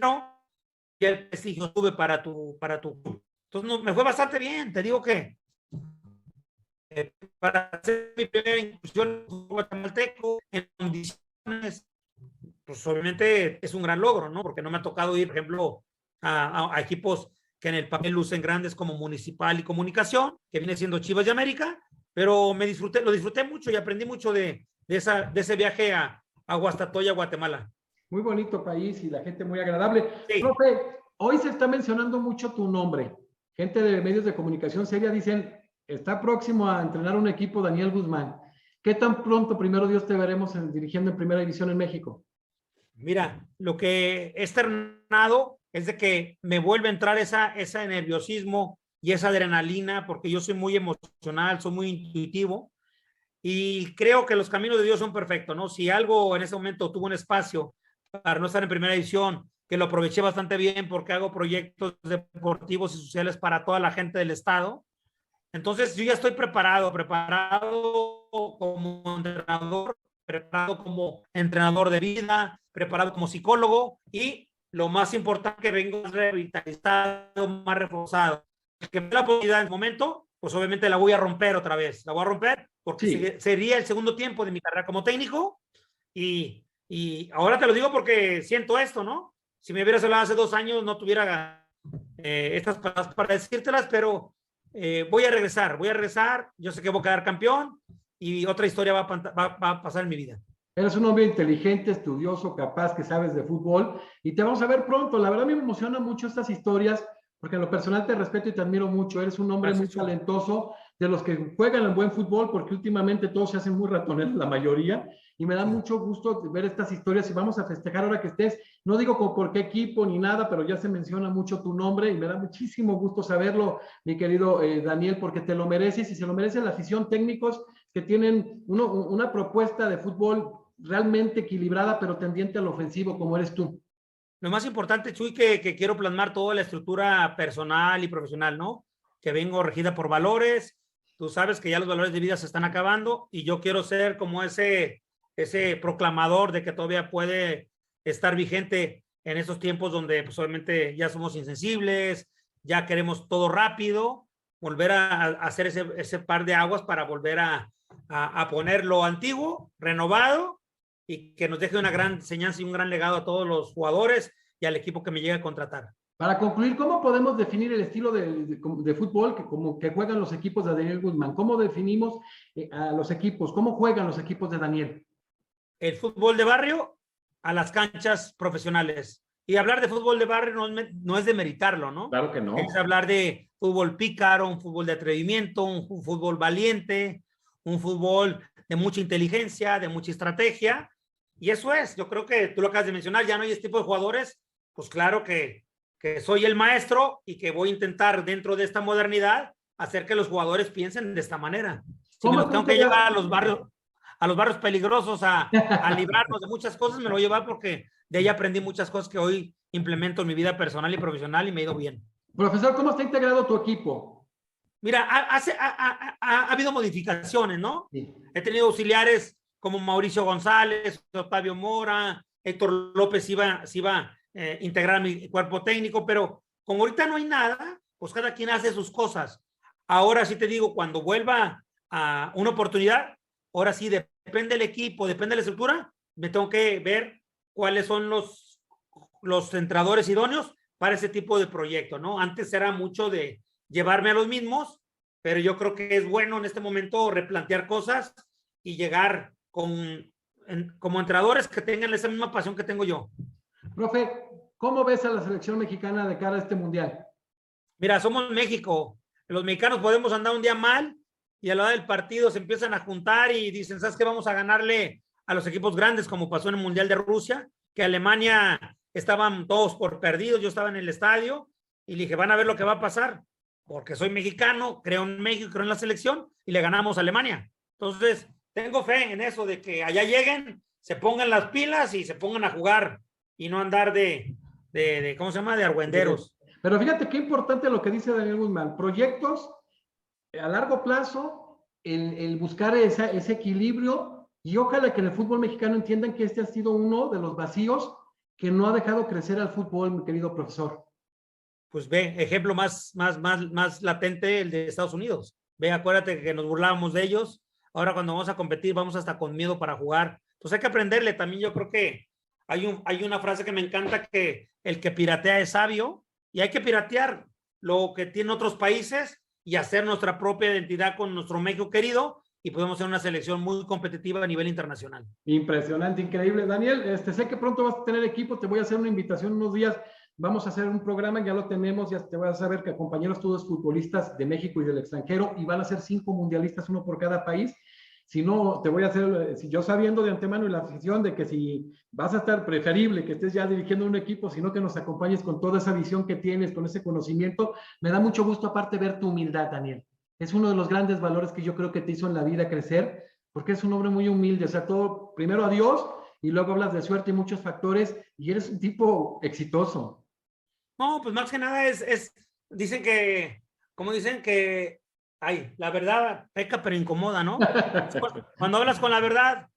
el prestigio sube para tu entonces no, me fue bastante bien, te digo que para hacer mi primera incursión en guatemalteco en condiciones, pues obviamente es un gran logro, ¿no? Porque no me ha tocado ir, por ejemplo, a equipos que en el papel lucen grandes como Municipal y Comunicación, que viene siendo Chivas de América, pero lo disfruté mucho y aprendí mucho de ese viaje a Guastatoya, Guatemala. Muy bonito país y la gente muy agradable. Sí. Profe, hoy se está mencionando mucho tu nombre. Gente de medios de comunicación seria dicen, está próximo a entrenar un equipo Daniel Guzmán. ¿Qué tan pronto, primero Dios, te veremos dirigiendo en Primera División en México? Mira, lo que he externado es de que me vuelve a entrar ese nerviosismo y esa adrenalina, porque yo soy muy emocional, soy muy intuitivo y creo que los caminos de Dios son perfectos, ¿no? Si algo en ese momento tuvo un espacio para no estar en Primera División, que lo aproveché bastante bien porque hago proyectos deportivos y sociales para toda la gente del estado. Entonces yo ya estoy preparado como entrenador, preparado como entrenador de vida, preparado como psicólogo y lo más importante que vengo revitalizado, más reforzado. Que me la oportunidad en el momento, pues obviamente la voy a romper otra vez. La voy a romper porque Sí. sería el segundo tiempo de mi carrera como técnico y ahora te lo digo porque siento esto, ¿no? Si me hubieras hablado hace 2 años no tuviera estas palabras para decírtelas, pero voy a regresar. Yo sé que voy a quedar campeón y otra historia va a pasar en mi vida. Eres un hombre inteligente, estudioso, capaz, que sabes de fútbol y te vamos a ver pronto. La verdad me emociona mucho estas historias porque en lo personal te respeto y te admiro mucho. Eres un hombre muy talentoso, de los que juegan el buen fútbol, porque últimamente todos se hacen muy ratoneros, la mayoría, y me da mucho gusto ver estas historias y vamos a festejar ahora que estés. No digo por qué equipo ni nada, pero ya se menciona mucho tu nombre y me da muchísimo gusto saberlo, mi querido Daniel, porque te lo mereces y se lo merece la afición, técnicos que tienen una propuesta de fútbol realmente equilibrada, pero tendiente al ofensivo, como eres tú. Lo más importante, Chuy, que quiero plasmar toda la estructura personal y profesional, ¿no? Que vengo regida por valores. Tú sabes que ya los valores de vida se están acabando y yo quiero ser como ese proclamador de que todavía puede estar vigente en esos tiempos donde pues obviamente ya somos insensibles, ya queremos todo rápido, volver a hacer ese par de aguas para volver a poner lo antiguo, renovado y que nos deje una gran enseñanza y un gran legado a todos los jugadores y al equipo que me llegue a contratar. Para concluir, ¿cómo podemos definir el estilo de fútbol que juegan los equipos de Daniel Guzmán? ¿Cómo definimos a los equipos? ¿Cómo juegan los equipos de Daniel? El fútbol de barrio a las canchas profesionales. Y hablar de fútbol de barrio no es demeritarlo, ¿no? Claro que no. Es hablar de fútbol pícaro, un fútbol de atrevimiento, un fútbol valiente, un fútbol de mucha inteligencia, de mucha estrategia. Y eso es, yo creo que tú lo acabas de mencionar, ya no hay este tipo de jugadores, pues claro que soy el maestro y que voy a intentar dentro de esta modernidad hacer que los jugadores piensen de esta manera. Si me los tengo que llevar a los barrios peligrosos a librarnos de muchas cosas, me lo voy a llevar porque de ahí aprendí muchas cosas que hoy implemento en mi vida personal y profesional y me ha ido bien. Profesor, ¿cómo está integrado tu equipo? Mira, ha habido modificaciones, ¿no? Sí. He tenido auxiliares como Mauricio González, Octavio Mora, Héctor López se iba a integrar a mi cuerpo técnico, pero como ahorita no hay nada, pues cada quien hace sus cosas. Ahora sí te digo, cuando vuelva a una oportunidad, ahora sí depende del equipo, depende de la estructura, me tengo que ver cuáles son los entrenadores idóneos para ese tipo de proyecto, ¿no? Antes era mucho de llevarme a los mismos, pero yo creo que es bueno en este momento replantear cosas y llegar como entrenadores que tengan esa misma pasión que tengo yo. Profe, ¿cómo ves a la selección mexicana de cara a este mundial? Mira, somos México. Los mexicanos podemos andar un día mal y a la hora del partido se empiezan a juntar y dicen, ¿sabes qué? Vamos a ganarle a los equipos grandes, como pasó en el Mundial de Rusia, que Alemania estaban todos por perdidos, yo estaba en el estadio y le dije, van a ver lo que va a pasar, porque soy mexicano, creo en México, creo en la selección y le ganamos a Alemania. Entonces, tengo fe en eso de que allá lleguen, se pongan las pilas y se pongan a jugar y no andar de ¿cómo se llama? De argüenderos. Pero fíjate qué importante lo que dice Daniel Guzmán. Proyectos a largo plazo, el buscar ese equilibrio y ojalá que en el fútbol mexicano entiendan que este ha sido uno de los vacíos que no ha dejado crecer al fútbol, mi querido profesor. Pues ve, ejemplo más latente el de Estados Unidos. Ve, acuérdate que nos burlábamos de ellos. Ahora cuando vamos a competir vamos hasta con miedo para jugar. Pues hay que aprenderle. También yo creo que hay una frase que me encanta, que el que piratea es sabio y hay que piratear lo que tienen otros países y hacer nuestra propia identidad con nuestro México querido y podemos ser una selección muy competitiva a nivel internacional. Impresionante, increíble. Daniel, sé que pronto vas a tener equipo, te voy a hacer una invitación unos días. Vamos a hacer un programa, ya lo tenemos, ya te voy a saber que compañeros todos futbolistas de México y del extranjero, y van a ser 5 mundialistas, uno por cada país. Si no, te voy a hacer, si yo sabiendo de antemano y la afición de que si vas a estar, preferible que estés ya dirigiendo un equipo, sino que nos acompañes con toda esa visión que tienes, con ese conocimiento. Me da mucho gusto aparte ver tu humildad, Daniel. Es uno de los grandes valores que yo creo que te hizo en la vida crecer, porque es un hombre muy humilde, o sea, todo primero a Dios y luego hablas de suerte y muchos factores y eres un tipo exitoso. No, pues más que nada dicen que, como dicen que, ay, la verdad peca pero incomoda, ¿no? Cuando hablas con la verdad,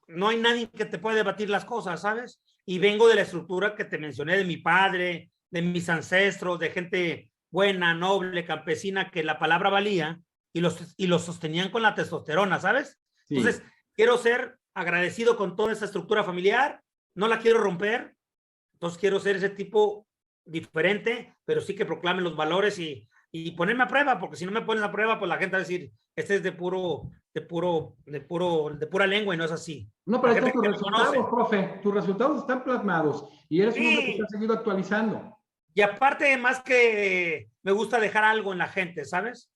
no hay nadie que te pueda debatir las cosas, ¿sabes? Y vengo de la estructura que te mencioné de mi padre, de mis ancestros, de gente buena, noble, campesina, que la palabra valía y los sostenían con la testosterona, ¿sabes? Sí. Entonces, quiero ser agradecido con toda esa estructura familiar, no la quiero romper, entonces quiero ser ese tipo diferente, pero sí que proclame los valores y ponerme a prueba, porque si no me pones a prueba, pues la gente va a decir, este es de pura lengua y no es así. No, pero estos tus resultados, profe, tus resultados están plasmados y eres un hombre que se ha seguido actualizando. Y aparte, más que me gusta dejar algo en la gente, ¿sabes?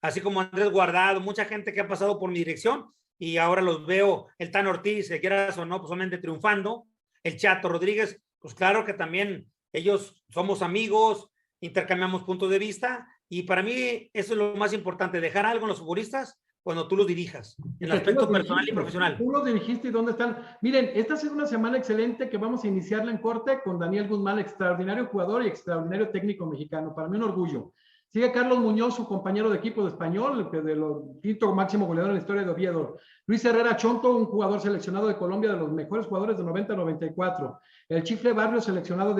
Así como Andrés Guardado, mucha gente que ha pasado por mi dirección y ahora los veo, el Tan Ortiz, que quieras o no, pues solamente triunfando, el Chato Rodríguez, pues claro que también ellos somos amigos, intercambiamos puntos de vista y para mí eso es lo más importante, dejar algo en los futbolistas cuando tú los dirijas, en el aspecto personal y profesional. Tú los dirigiste y dónde están. Miren, esta ha sido una semana excelente que vamos a iniciarla en corte con Daniel Guzmán, extraordinario jugador y extraordinario técnico mexicano. Para mí un orgullo. Sigue Carlos Muñoz, su compañero de equipo de Español, de los quinto máximo goleador en la historia de Oviedo. Luis Herrera Chonto, un jugador seleccionado de Colombia, de los mejores jugadores de 90-94. El Chifle Barrio, seleccionado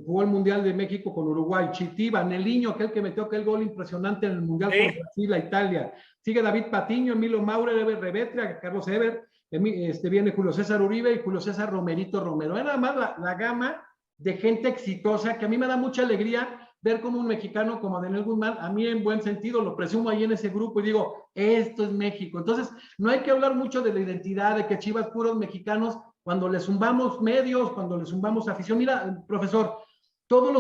jugó el Mundial de México con Uruguay. Chitiba, Neliño, aquel que metió aquel gol impresionante en el Mundial con Brasil, a Italia. Sigue David Patiño, Emilio Maurer, Eber Revetria, Carlos Eber. Viene Julio César Uribe y Julio César Romerito Romero. Es nada más la gama de gente exitosa que a mí me da mucha alegría ver como un mexicano como Daniel Guzmán, a mí en buen sentido, lo presumo ahí en ese grupo y digo, esto es México. Entonces, no hay que hablar mucho de la identidad, de que Chivas puros mexicanos, cuando le zumbamos medios, cuando le zumbamos afición. Mira, profesor, todos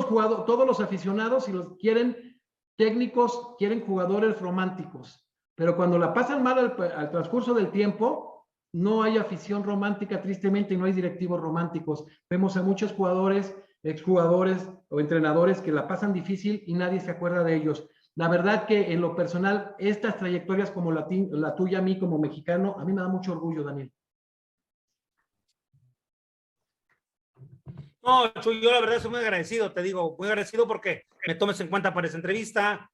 los aficionados, si los quieren técnicos, quieren jugadores románticos, pero cuando la pasan mal al transcurso del tiempo, no hay afición romántica, tristemente, y no hay directivos románticos. Vemos a muchos jugadores, exjugadores o entrenadores que la pasan difícil y nadie se acuerda de ellos. La verdad que en lo personal, estas trayectorias como la tuya, a mí como mexicano, a mí me da mucho orgullo, Daniel. No, Chuy, yo la verdad soy muy agradecido, te digo, muy agradecido porque me tomes en cuenta para esa entrevista,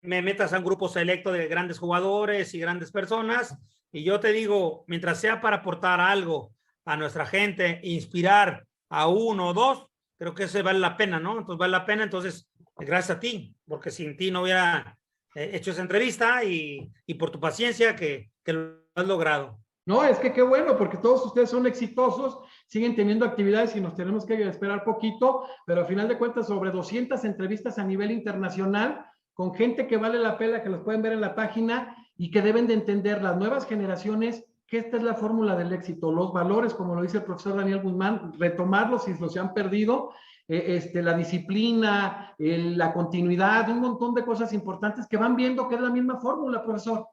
me metas a un grupo selecto de grandes jugadores y grandes personas, y yo te digo, mientras sea para aportar algo a nuestra gente, inspirar a uno o dos, creo que eso vale la pena, ¿no? Entonces vale la pena, entonces gracias a ti, porque sin ti no hubiera hecho esa entrevista y por tu paciencia que lo has logrado. No, es que qué bueno, porque todos ustedes son exitosos, siguen teniendo actividades y nos tenemos que esperar poquito, pero al final de cuentas sobre 200 entrevistas a nivel internacional con gente que vale la pena, que los pueden ver en la página y que deben de entender las nuevas generaciones que esta es la fórmula del éxito, los valores, como lo dice el profesor Daniel Guzmán, retomarlos si los han perdido, la disciplina, la continuidad, un montón de cosas importantes que van viendo que es la misma fórmula, profesor.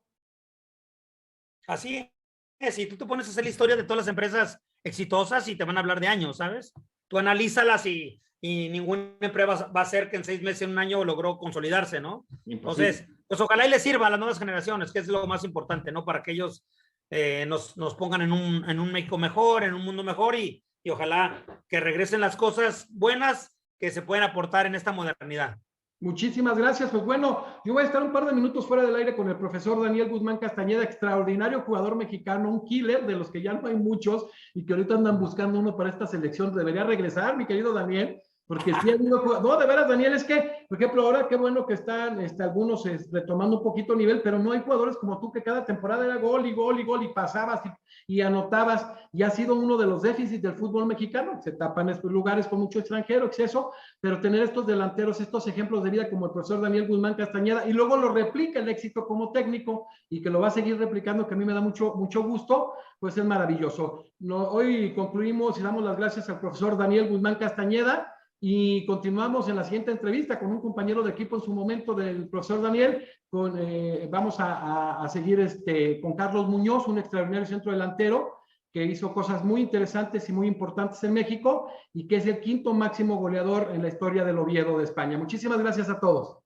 Así es, y tú te pones a hacer la historia de todas las empresas exitosas y te van a hablar de años, ¿sabes? Tú analízalas y ninguna empresa va a ser que en 6 meses, en un año logró consolidarse, ¿no? Entonces, pues ojalá y les sirva a las nuevas generaciones, que es lo más importante, ¿no? Para que ellos nos pongan en un México mejor, en un mundo mejor y ojalá que regresen las cosas buenas que se pueden aportar en esta modernidad. Muchísimas gracias. Pues bueno, yo voy a estar un par de minutos fuera del aire con el profesor Daniel Guzmán Castañeda, extraordinario jugador mexicano, un killer de los que ya no hay muchos y que ahorita andan buscando uno para esta selección. Debería regresar, mi querido Daniel, Porque sí ha habido, no, de veras, Daniel, es que, por ejemplo, ahora qué bueno que están algunos retomando un poquito nivel, pero no hay jugadores como tú que cada temporada era gol y gol y gol y pasabas y anotabas, y ha sido uno de los déficits del fútbol mexicano. Se tapan estos lugares con mucho extranjero, exceso, pero tener estos delanteros, estos ejemplos de vida como el profesor Daniel Guzmán Castañeda, y luego lo replica el éxito como técnico y que lo va a seguir replicando, que a mí me da mucho gusto, pues es maravilloso. Hoy concluimos y damos las gracias al profesor Daniel Guzmán Castañeda. Y continuamos en la siguiente entrevista con un compañero de equipo en su momento del profesor Daniel. Vamos a seguir con Carlos Muñoz, un extraordinario centro delantero que hizo cosas muy interesantes y muy importantes en México y que es el quinto máximo goleador en la historia del Oviedo de España. Muchísimas gracias a todos.